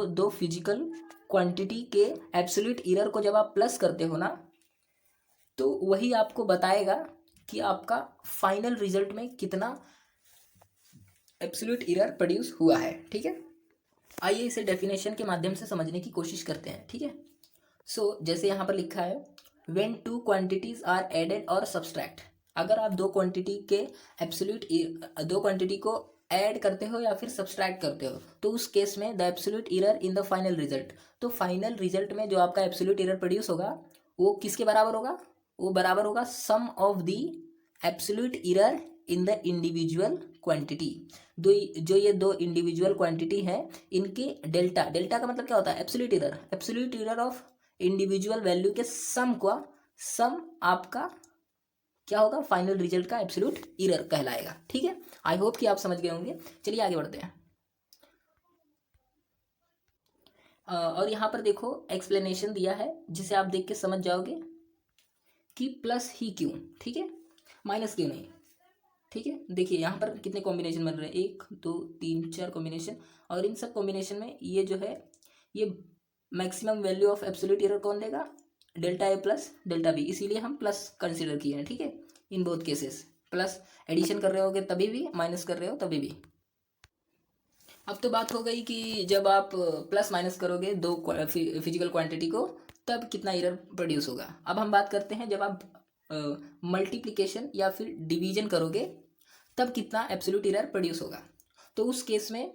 दो फिजिकल क्वांटिटी के एब्सोल्यूट एरर को जब आप प्लस करते हो ना, तो वही आपको बताएगा कि आपका फाइनल रिजल्ट में कितना एब्सोल्यूट एरर प्रोड्यूस हुआ है, ठीक है। आइए इसे डेफिनेशन के माध्यम से समझने की कोशिश करते हैं, ठीक है। सो जैसे यहाँ पर लिखा है, when two quantities are added और सब्सट्रैक्ट। अगर आप दो क्वांटिटी को ऐड करते हो या फिर सब्सट्रैक्ट करते हो, तो उस केस में the absolute error in the final result, तो फाइनल रिजल्ट में जो आपका एब्सोल्यूट एरर प्रोड्यूस होगा वो किसके बराबर होगा, वो बराबर होगा sum of the absolute error in the individual quantity. जो ये दो इंडिविजुअल क्वांटिटी है, इनके डेल्टा का मतलब क्या होता है, absolute error of individual value के सम आपका क्या होगा, फाइनल रिजल्ट का एब्सोल्यूट एरर कहलाएगा, ठीक है। आई होप कि आप समझ गए होंगे। चलिए आगे बढ़ते हैं। और यहाँ पर देखो एक्सप्लेनेशन दिया है, जिसे आप देख के समझ जाओगे कि प्लस ही क्यों, ठीक है, माइनस क्यों नहीं, ठीक है। देखिए यहाँ पर कितने कॉम्बिनेशन बन रहे हैं, 1 2 3 4 कॉम्बिनेशन, और इन सब कॉम्बिनेशन में ये जो है, ये maximum value of absolute error कौन देगा, delta A plus delta B, इसीलिए हम प्लस कंसिडर किए हैं, ठीक है। In both cases plus addition कर रहे होगे तभी भी, माइनस कर रहे हो तभी भी। अब तो बात हो गई कि जब आप प्लस माइनस करोगे दो फिजिकल क्वांटिटी को तब कितना एरर प्रोड्यूस होगा। अब हम बात करते हैं जब आप मल्टीप्लिकेशन या फिर डिवीजन करोगे तब कितना एब्सोल्यूट एरर प्रोड्यूस होगा। तो उस केस में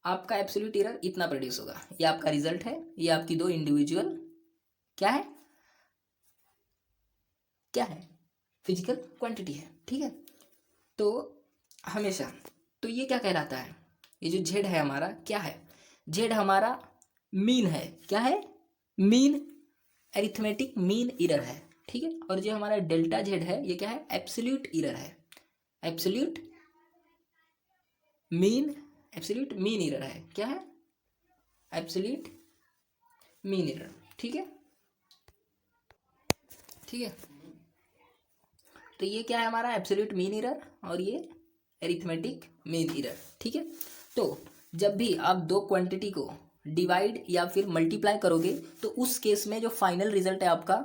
आपका एब्सोल्यूट एरर इतना प्रोड्यूस होगा। ये आपका रिजल्ट है, ये आपकी दो इंडिविजुअल क्या है फिजिकल क्वांटिटी है, ठीक है। तो हमेशा तो ये क्या कहलाता है, ये जो जेड है हमारा क्या है, जेड हमारा मीन है, क्या है, मीन, एरिथमेटिक मीन एरर है, ठीक है। और जो हमारा डेल्टा जेड है ये क्या है, एब्सोल्यूट एरर है, एब्सोल्यूट मीन एरर है, क्या है, एब्सोल्यूट मीन एरर, ठीक है, ठीक है। तो ये क्या है हमारा एब्सोल्यूट मीन एरर और ये एरिथमेटिक मीन एरर, ठीक है। तो जब भी आप दो क्वांटिटी को डिवाइड या फिर मल्टीप्लाई करोगे तो उस केस में जो फाइनल रिजल्ट है आपका,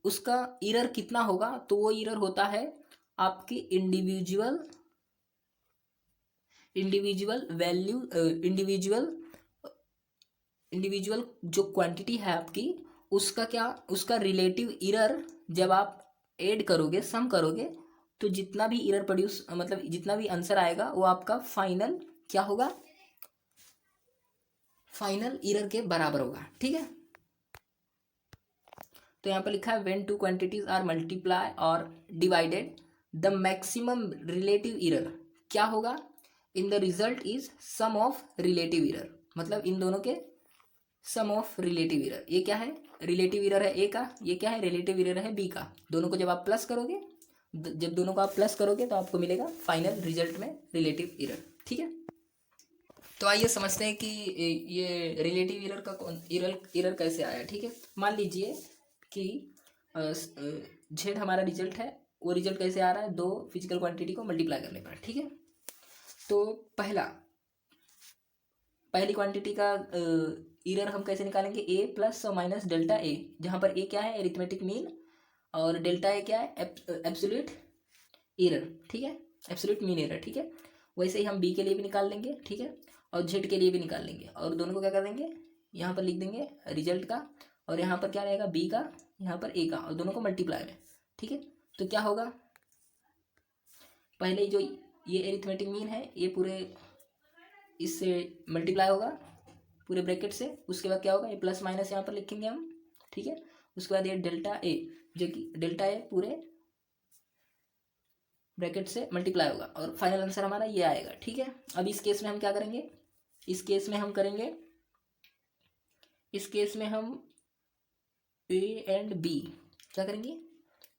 उसका एरर कितना होगा, तो वो एरर होता है आपकी इंडिविजुअल इंडिविजुअल जो क्वांटिटी है आपकी उसका रिलेटिव एरर जब आप ऐड करोगे, सम करोगे, तो जितना भी एरर प्रोड्यूस मतलब जितना भी आंसर आएगा वो आपका फाइनल क्या होगा, फाइनल एरर के बराबर होगा। ठीक है, तो यहाँ पर लिखा है when two quantities are multiply और divided the maximum relative error क्या होगा, in the result is sum of relative error, मतलब इन दोनों के सम ऑफ रिलेटिव एरर। ये क्या है, रिलेटिव एरर है ए का, ये क्या है, रिलेटिव एरर है बी का। दोनों को जब आप प्लस करोगे, जब दोनों को आप प्लस करोगे तो आपको मिलेगा फाइनल रिजल्ट में रिलेटिव एरर। ठीक है, तो आइए समझते हैं कि ये रिलेटिव एरर का एरर कैसे आया। ठीक है, मान लीजिए कि जेड हमारा रिजल्ट है, वो रिजल्ट कैसे आ रहा है, दो फिजिकल क्वांटिटी को मल्टीप्लाई करने पर। ठीक है, तो पहली क्वांटिटी का एरर हम कैसे निकालेंगे, ए प्लस और माइनस डेल्टा ए, जहाँ पर ए क्या है, एरिथमेटिक मीन, और डेल्टा ए क्या है, एब्सोल्यूट एरर। ठीक है, एब्सोल्यूट मीन एरर। ठीक है, वैसे ही हम बी के लिए भी निकाल लेंगे। ठीक है, और जेड के लिए भी निकाल लेंगे, और दोनों को क्या कर देंगे, यहाँ पर लिख देंगे रिजल्ट का, और यहाँ पर क्या रहेगा बी का, यहाँ पर ए का, और दोनों को मल्टीप्लाई में। ठीक है, तो क्या होगा, पहले जो ये एरिथमेटिक मीन है ये पूरे इससे मल्टीप्लाई होगा पूरे ब्रैकेट से, उसके बाद क्या होगा, ये प्लस माइनस यहाँ पर लिखेंगे हम। ठीक है, उसके बाद ये डेल्टा ए, जो कि डेल्टा ए पूरे ब्रैकेट से मल्टीप्लाई होगा, और फाइनल आंसर हमारा ये आएगा। ठीक है, अब इस केस में हम क्या करेंगे, इस केस में हम ए एंड बी क्या करेंगे,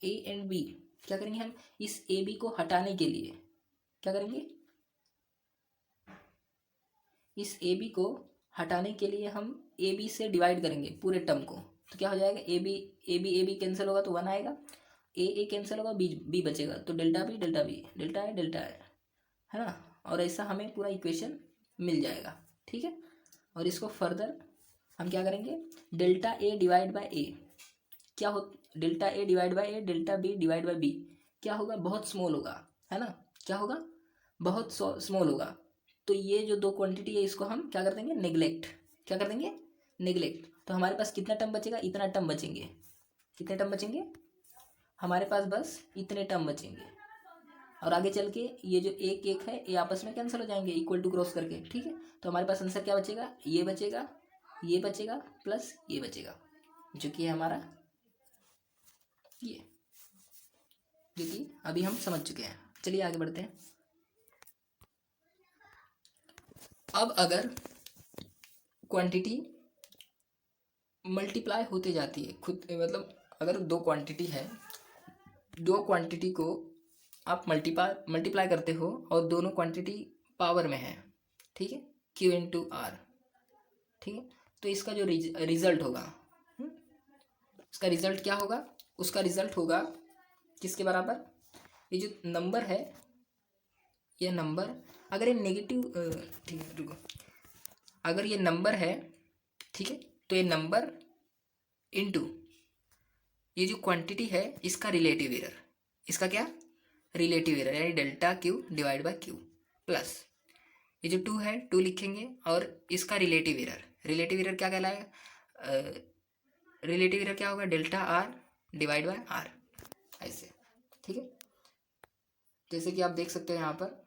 ए एंड बी क्या करेंगे, हम इस ए बी को हटाने के लिए क्या करेंगे, इस ए बी को हटाने के लिए हम ए बी से डिवाइड करेंगे पूरे टर्म को। तो क्या हो जाएगा, ए बी कैंसिल होगा तो 1 आएगा, ए कैंसिल होगा, बी बचेगा, तो डेल्टा बी डेल्टा है ना, और ऐसा हमें पूरा इक्वेशन मिल जाएगा। ठीक है, और इसको फर्दर हम क्या करेंगे, delta A divide by A क्या हो, delta A divide by A, delta B divide by B क्या होगा, बहुत स्मॉल होगा, है ना, क्या होगा, बहुत स्मॉल होगा। तो ये जो दो क्वांटिटी है इसको हम क्या कर देंगे, नेग्लेक्ट, क्या कर देंगे, नेग्लेक्ट। तो हमारे पास कितना टर्म बचेगा, इतना टर्म बचेंगे, कितने टर्म बचेंगे, हमारे पास बस इतने टर्म बचेंगे, और आगे चल के ये जो एक है ये आपस में कैंसिल हो जाएंगे इक्वल टू क्रॉस करके। ठीक है, तो हमारे पास आंसर क्या बचेगा, ये बचेगा प्लस ये बचेगा, जो कि है हमारा ये, जो कि अभी हम समझ चुके हैं। चलिए आगे बढ़ते हैं। अब अगर क्वांटिटी मल्टीप्लाई होते जाती है खुद, मतलब अगर दो क्वांटिटी है, दो क्वांटिटी को आप मल्टीप्लाई करते हो और दोनों क्वांटिटी पावर में है, ठीक है, Q इंटू आर। ठीक है, तो इसका जो रिजल्ट होगा, उसका रिजल्ट क्या होगा, उसका रिजल्ट होगा किसके बराबर, ये जो नंबर है, ये नंबर अगर ये नेगेटिव, ठीक है रुको, अगर ये नंबर है, ठीक है, तो ये नंबर इनटू ये जो क्वांटिटी है इसका रिलेटिव एरर, इसका क्या, रिलेटिव एरर, यानी delta Q divide bye Q, plus ये जो 2 है 2 लिखेंगे, और इसका रिलेटिव एरर क्या कहलाएगा, रिलेटिव एरर क्या होगा, delta R divide by R, ऐसे। ठीक है, जैसे कि आप देख सकते हो यहाँ पर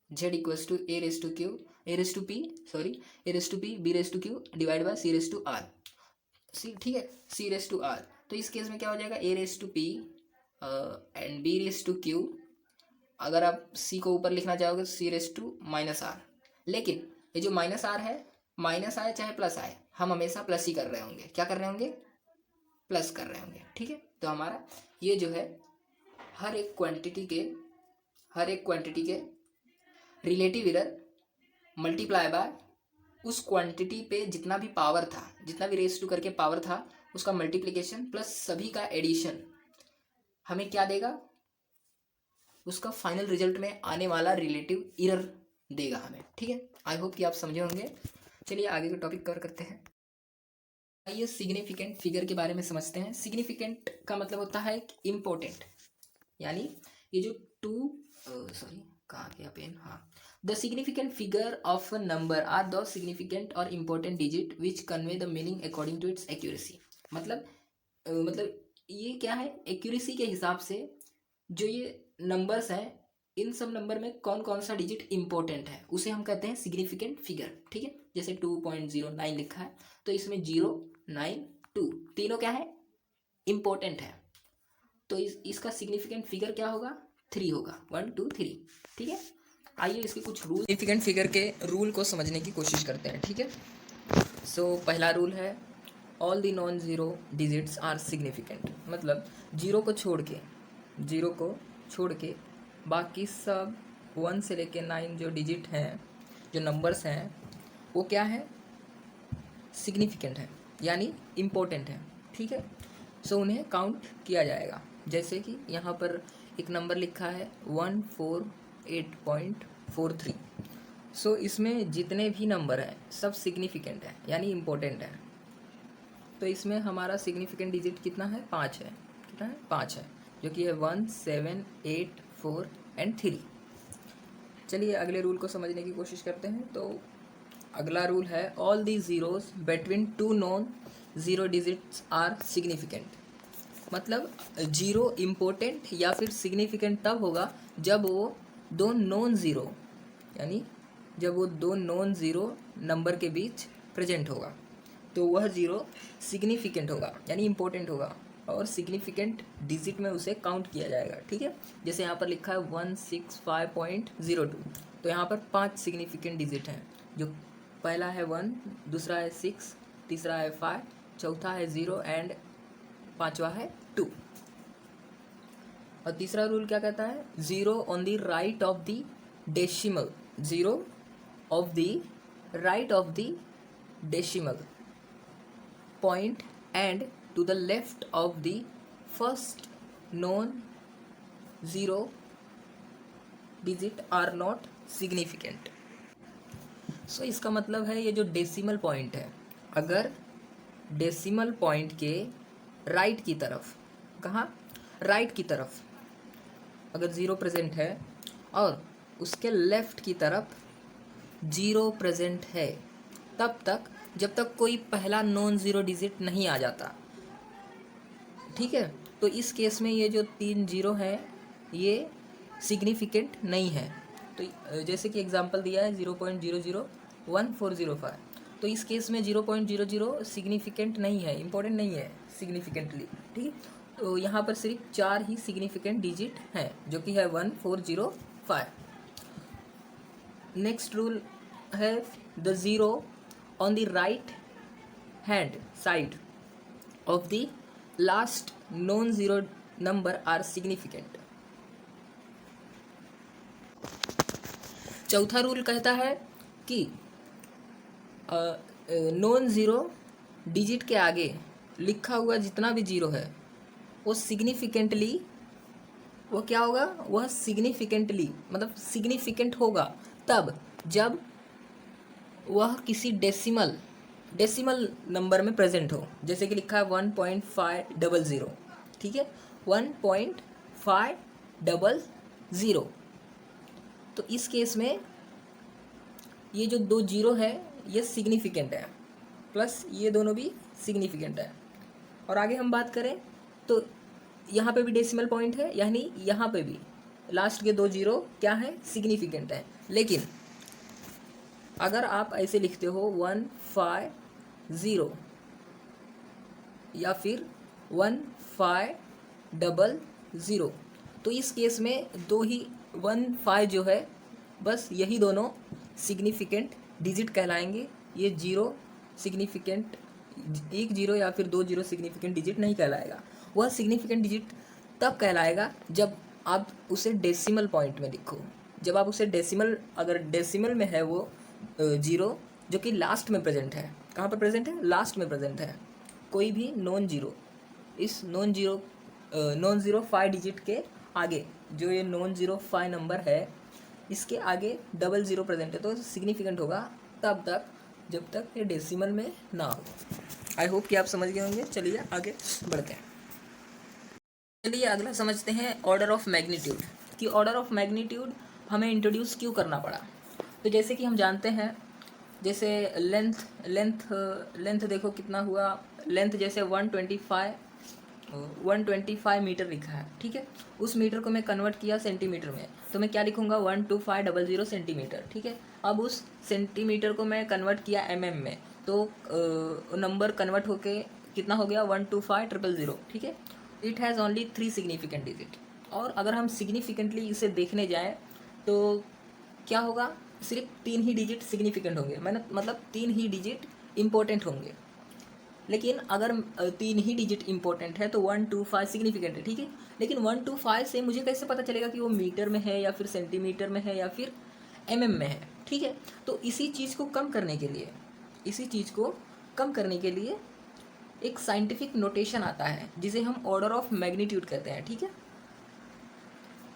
z equals to A raise to P B raise to Q divide by C raise to R, C, ठीक है, सी रेस टू आर। तो इस केस में क्या हो जाएगा, A raise to P and B raise to Q, अगर आप सी को ऊपर लिखना चाहोगे तो C raise to minus R, लेकिन ये जो माइनस आर है, माइनस आए चाहे प्लस आए, हम हमेशा प्लस ही कर रहे होंगे, क्या कर रहे होंगे, प्लस कर रहे होंगे। ठीक है, तो हमारा ये जो है हर एक क्वांटिटी के रिलेटिव एरर मल्टीप्लाई बाय उस क्वांटिटी पे जितना भी पावर था, जितना भी रेस टू करके पावर था, उसका मल्टीप्लिकेशन प्लस सभी का एडिशन हमें क्या देगा, उसका फाइनल रिजल्ट में आने वाला रिलेटिव एरर देगा हमें। ठीक है, आई होप कि आप समझे होंगे। चलिए आगे का टॉपिक कवर करते हैं। आइए सिग्निफिकेंट फिगर के बारे में समझते हैं। सिग्निफिकेंट का मतलब होता है इम्पोर्टेंट, यानी ये जो कहाँ गया पेन, हाँ, The significant figure of a number are those significant or important digit which convey the meaning according to its accuracy. मतलब ये क्या है, एक्यूरेसी के हिसाब से जो ये नंबर्स हैं, इन सब नंबर में कौन कौन सा डिजिट इंपॉर्टेंट है उसे हम कहते हैं सिग्निफिकेंट फिगर। ठीक है, जैसे 2.09 लिखा है तो इसमें 0, 9, 2 तीनों क्या है, इंपॉर्टेंट है, तो इसका सिग्निफिकेंट फिगर क्या होगा, 3 होगा, 1 2 3। ठीक है, आइए इसके कुछ रूल, सिग्निफिकेंट फिगर के रूल को समझने की कोशिश करते हैं। ठीक है, सो पहला रूल है all the non zero digits are significant. मतलब जीरो को छोड़ के बाकी सब 1 से लेके 9 जो डिजिट हैं, जो नंबर्स हैं, वो क्या है, सिग्निफिकेंट है, यानी इम्पोर्टेंट है। ठीक है, सो उन्हें काउंट किया जाएगा। जैसे कि यहाँ पर एक नंबर लिखा है 148.43। सो इसमें जितने भी नंबर हैं सब सिग्निफिकेंट है, यानी इम्पोर्टेंट है। तो इसमें हमारा सिग्निफिकेंट डिजिट कितना है, 5 है। कितना है, 5 है, जो कि है 1, 7, 8, 4 एंड 3। चलिए अगले रूल को समझने की कोशिश करते हैं। तो अगला रूल है all the zeros between 2 non zero digits are significant. मतलब जीरो इम्पोर्टेंट या फिर सिग्निफिकेंट तब होगा जब वो दो नॉन ज़ीरो, यानी जब वो दो नॉन ज़ीरो नंबर के बीच प्रेजेंट होगा, तो वह ज़ीरो सिग्निफिकेंट होगा, यानी इम्पोर्टेंट होगा, और सिग्निफिकेंट डिजिट में उसे काउंट किया जाएगा। ठीक है, जैसे यहाँ पर लिखा है 165.02, तो यहाँ पर 5 सिग्निफिकेंट डिजिट हैं, जो पहला है 1, दूसरा है 6, तीसरा है 5, चौथा है 0 एंड पांचवा है 2। और तीसरा रूल क्या कहता है, 0 on the right of the decimal, 0 of the right of the decimal point and to the left of the first non-zero digit are not significant। सो इसका मतलब है ये जो डेसिमल पॉइंट है, अगर डेसिमल पॉइंट के राइट की तरफ, कहाँ, राइट की तरफ अगर 0 प्रेजेंट है और उसके लेफ्ट की तरफ 0 प्रेजेंट है, तब तक जब तक कोई पहला नॉन ज़ीरो डिजिट नहीं आ जाता। ठीक है, तो इस केस में ये जो 3 0 है ये सिग्निफिकेंट नहीं है। तो जैसे कि एग्जांपल दिया है 0.001405, तो इस केस में 0.00 सिग्निफिकेंट नहीं है, इम्पोर्टेंट नहीं है सिग्निफिकेंटली। ठीक है, तो यहाँ पर सिर्फ 4 ही सिग्निफिकेंट डिजिट हैं, जो कि है 1405। नेक्स्ट रूल है the zero on the right hand side of the last non-zero number are significant। चौथा रूल कहता है कि नॉन ज़ीरो डिजिट के आगे लिखा हुआ जितना भी जीरो है वो सिग्निफिकेंटली, वो क्या होगा, वह सिग्निफिकेंटली मतलब सिग्निफिकेंट होगा तब जब वह किसी डेसिमल नंबर में प्रेजेंट हो। जैसे कि लिखा है 1.500। ठीक है, 1.500, तो इस केस में ये जो 2 0 है ये सिग्निफिकेंट है, प्लस ये दोनों भी सिग्निफिकेंट है। और आगे हम बात करें तो यहाँ पे भी डेसिमल पॉइंट है, यानी यहाँ पे भी लास्ट के 2 0 क्या है, सिग्निफिकेंट है। लेकिन अगर आप ऐसे लिखते हो 150 या फिर 1500, तो इस केस में 2 ही 15 जो है, बस यही दोनों सिग्निफिकेंट डिजिट कहलाएंगे। ये 0 सिग्निफिकेंट, 1 0 या फिर 2 0 सिग्निफिकेंट डिजिट नहीं कहलाएगा। वह सिग्निफिकेंट डिजिट तब कहलाएगा जब आप उसे डेसिमल पॉइंट में लिखो। जब आप उसे डेसिमल, अगर डेसिमल में है वो 0 जो कि लास्ट में प्रेजेंट है, कहाँ पर प्रेजेंट है, लास्ट में प्रेजेंट है, कोई भी नॉन ज़ीरो, इस नॉन ज़ीरो 5 डिजिट के आगे, जो ये नॉन ज़ीरो 5 नंबर है इसके आगे 00 प्रेजेंट है, तो सिग्निफिकेंट होगा तब तक जब तक ये डेसिमल में ना हो। आई होप कि आप समझ गए होंगे। चलिए आगे बढ़ते हैं। चलिए अगला समझते हैं ऑर्डर ऑफ मैग्नीट्यूड, कि ऑर्डर ऑफ मैग्नीट्यूड हमें इंट्रोड्यूस क्यों करना पड़ा। तो जैसे कि हम जानते हैं, जैसे लेंथ लेंथ लेंथ देखो कितना हुआ, लेंथ जैसे 125 मीटर लिखा है, ठीक है। उस मीटर को मैं कन्वर्ट किया सेंटीमीटर में, तो मैं क्या लिखूंगा 12500 सेंटीमीटर, ठीक है। अब उस सेंटीमीटर को मैं कन्वर्ट किया में, तो नंबर कन्वर्ट होके कितना हो गया 12500, ठीक है। It has only 3 significant digit. और अगर हम सिग्निफिकेंटली इसे देखने जाएँ तो क्या होगा, सिर्फ 3 ही डिजिट सिग्निफिकेंट होंगे, मैंने मतलब 3 ही डिजिट इम्पोर्टेंट होंगे। लेकिन अगर 3 ही डिजिट इम्पोर्टेंट है तो 125 सिग्निफिकेंट है, ठीक है। लेकिन 125 से मुझे कैसे पता चलेगा कि वो मीटर में है या फिर सेंटीमीटर में है या फिर में है, ठीक है। तो इसी चीज़ को कम करने के लिए एक साइंटिफिक नोटेशन आता है जिसे हम ऑर्डर ऑफ मैग्नीट्यूड कहते हैं, ठीक है।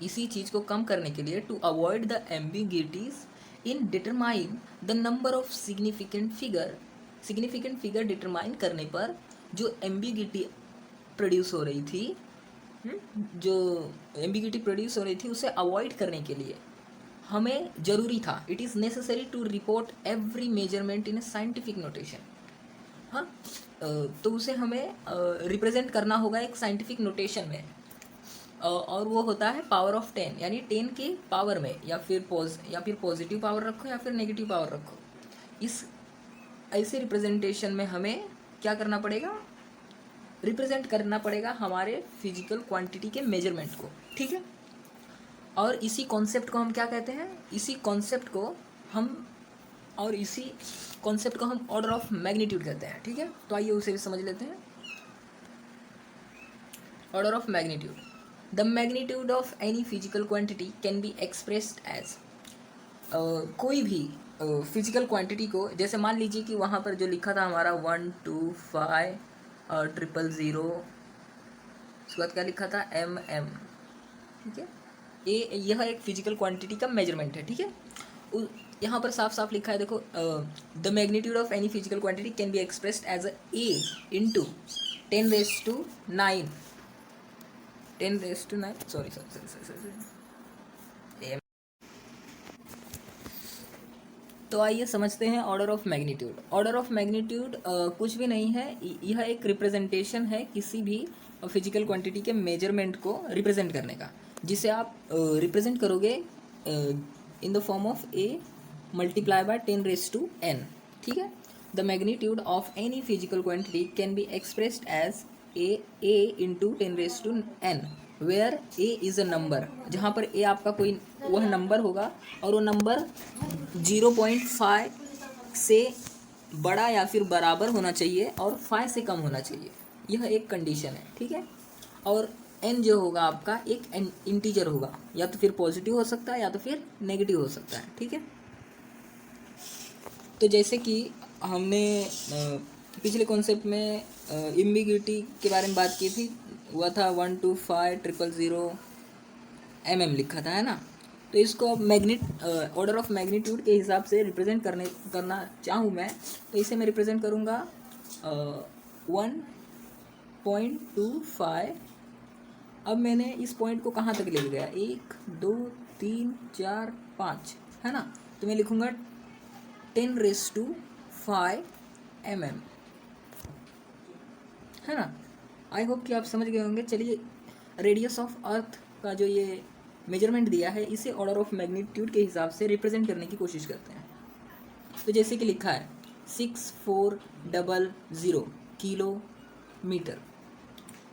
इसी चीज़ को कम करने के लिए, to avoid the ambiguities in determine the number of significant figure determine करने पर जो एम्बिग्यूटी प्रोड्यूस हो रही थी, उसे अवॉइड करने के लिए हमें ज़रूरी था, it is necessary to report every measurement in a scientific notation. हाँ, तो उसे हमें रिप्रेजेंट करना होगा एक साइंटिफिक नोटेशन में, और वो होता है पावर ऑफ 10, यानी 10 के पावर में, या फिर पॉजिटिव पावर रखो या फिर नेगेटिव पावर रखो। इस ऐसे रिप्रेजेंटेशन में हमें क्या करना पड़ेगा, रिप्रेजेंट करना पड़ेगा हमारे फिजिकल क्वांटिटी के मेजरमेंट को, ठीक है। और इसी कॉन्सेप्ट को हम क्या कहते हैं, इसी कॉन्सेप्ट को हम ऑर्डर ऑफ मैग्नीट्यूड कहते हैं, ठीक है। तो आइए उसे भी समझ लेते हैं। Order of magnitude, the magnitude of any physical quantity can be expressed as, कोई भी फिजिकल क्वांटिटी को, जैसे मान लीजिए कि वहाँ पर जो लिखा था हमारा 12500, उसके बाद क्या लिखा था ठीक है। यह एक फिजिकल क्वांटिटी का मेजरमेंट है, ठीक है। यहाँ पर साफ साफ लिखा है, देखो, the magnitude of any physical quantity can be expressed as A into 10⁹, sorry. तो आइए समझते हैं order of magnitude. Order of magnitude कुछ भी नहीं है, यह एक रिप्रेजेंटेशन है किसी भी फिजिकल क्वांटिटी के मेजरमेंट को रिप्रेजेंट करने का, जिसे आप रिप्रेजेंट करोगे in the form of A multiply by 10⁻n, ठीक है। The magnitude of any physical quantity can be expressed as A into 10⁻n, where A is a number, जहाँ पर ए आपका कोई वह नंबर होगा और वो नंबर 0.5 से बड़ा या फिर बराबर होना चाहिए और 5 से कम होना चाहिए, यह एक कंडीशन है, ठीक है। और n जो होगा आपका एक इंटीजर होगा, या तो फिर पॉजिटिव हो सकता है या तो फिर नेगेटिव हो सकता है, ठीक है। तो जैसे कि हमने पिछले कॉन्सेप्ट में एम्बिग्यूटी के बारे में बात की थी, हुआ था 12500 लिखा था, है ना। तो इसको अब ऑर्डर ऑफ मैग्नीट्यूड के हिसाब से रिप्रेजेंट करना चाहूँ मैं, तो इसे मैं रिप्रेजेंट करूँगा 1.25। अब मैंने इस पॉइंट को कहाँ तक ले गया, 1 2 3 4 5, है ना। तो मैं लिखूँगा 10⁵ mm, है ना। आई होप कि आप समझ गए होंगे। चलिए, रेडियस ऑफ अर्थ का जो ये मेजरमेंट दिया है, इसे ऑर्डर ऑफ मैग्नीट्यूड के हिसाब से रिप्रेजेंट करने की कोशिश करते हैं। तो जैसे कि लिखा है 6400 किलोमीटर,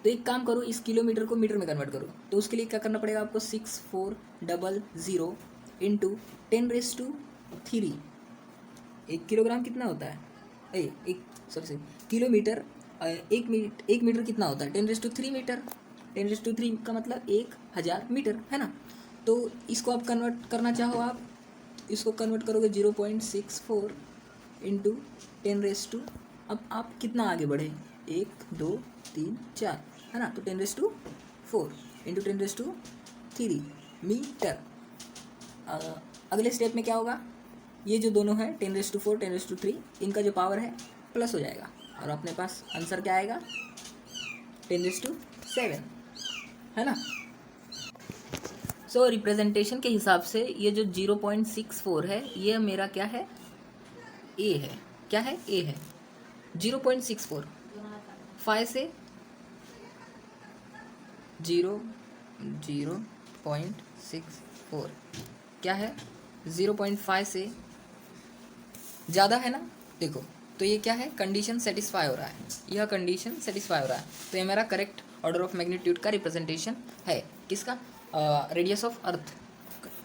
तो एक काम करो, इस किलोमीटर को मीटर में कन्वर्ट करो। तो उसके लिए क्या करना पड़ेगा आपको, 6400 इंटू 10⁻3। 1 किलोग्राम कितना होता है, किलोमीटर, एक मीटर कितना होता है, 10⁻3 मीटर। 10⁻3 का मतलब 1000 मीटर, है ना। तो इसको आप कन्वर्ट करना चाहो, आप इसको कन्वर्ट करोगे 0.64 इंटू 10⁻, अब आप कितना आगे बढ़े, 1 2 3 4, है ना। तो 10⁻4 इंटू 10⁻3 मीटर। अगले स्टेप में क्या होगा, ये जो दोनों है 10⁻4 10⁻3, इनका जो पावर है प्लस हो जाएगा और अपने पास आंसर क्या आएगा, 10⁻7, है ना। सो रिप्रेजेंटेशन के हिसाब से ये जो 0.64 है ये मेरा क्या है, ए है। क्या है, ए है। 0.64 5 से 0.64 क्या है, 0.5 से ज़्यादा है ना। देखो तो ये क्या है, कंडीशन सेटिस्फाई हो रहा है, यह कंडीशन सेटिस्फाई हो रहा है, तो ये मेरा करेक्ट ऑर्डर ऑफ मैग्नीट्यूड का रिप्रेजेंटेशन है। किसका, रेडियस ऑफ अर्थ।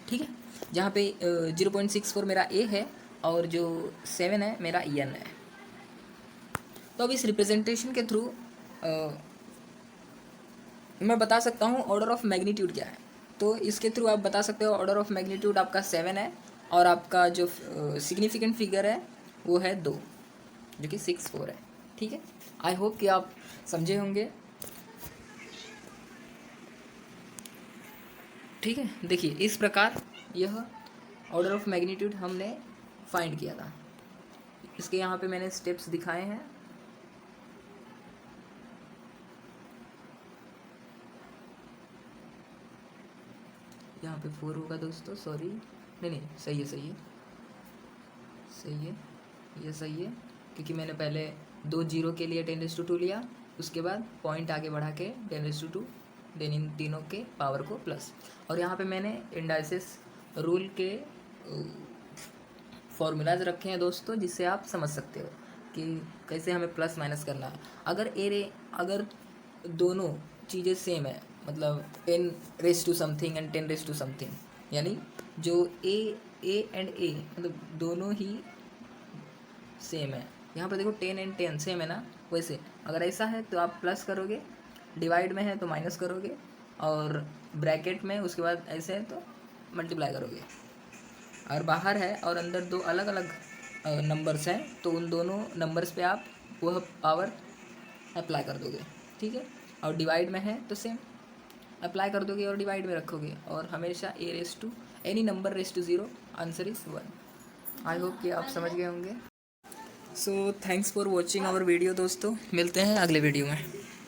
ठीक है, जहाँ पे 0.64 मेरा ए है और जो 7 है मेरा एन है। तो अब इस रिप्रेजेंटेशन के थ्रू मैं बता सकता हूँ ऑर्डर ऑफ मैग्नीट्यूड क्या है। तो इसके थ्रू आप बता सकते हो ऑर्डर ऑफ मैग्नीट्यूड आपका 7 है और आपका जो सिग्निफिकेंट फिगर है वो है 2, जो कि 64 है। ठीक है, आई होप कि आप समझे होंगे। ठीक है, देखिए इस प्रकार यह ऑर्डर ऑफ मैग्नीट्यूड हमने फाइंड किया था। इसके यहाँ पे मैंने स्टेप्स दिखाए हैं। यहाँ पे 4 होगा दोस्तों, सॉरी, नहीं सही है, सही है, ये सही है, क्योंकि मैंने पहले 2 0 के लिए 10⁻² लिया, उसके बाद पॉइंट आगे बढ़ा के 10⁻², देन इन तीनों के पावर को प्लस। और यहाँ पे मैंने इंडाइसिस रूल के फॉर्मूलाज रखे हैं दोस्तों, जिससे आप समझ सकते हो कि कैसे हमें प्लस माइनस करना है। अगर दोनों चीज़ें सेम है, मतलब 10⁻² समथिंग एंड 10⁻² समथिंग, यानी जो ए एंड ए मतलब दोनों ही सेम है। यहाँ पर देखो 10 एंड 10 सेम है ना, वैसे अगर ऐसा है तो आप प्लस करोगे, डिवाइड में है तो माइनस करोगे, और ब्रैकेट में उसके बाद ऐसे है तो मल्टीप्लाई करोगे। और बाहर है और अंदर 2 अलग अलग नंबर्स हैं, तो उन दोनों नंबर्स पे आप वह पावर अप्लाई कर दोगे। ठीक है, और डिवाइड में है तो सेम अप्लाई कर दोगे और डिवाइड में रखोगे, और हमेशा any number raise to 0 answer is 1। I hope कि आप समझ गए होंगे। So thanks for watching our video दोस्तों, मिलते हैं अगले वीडियो में।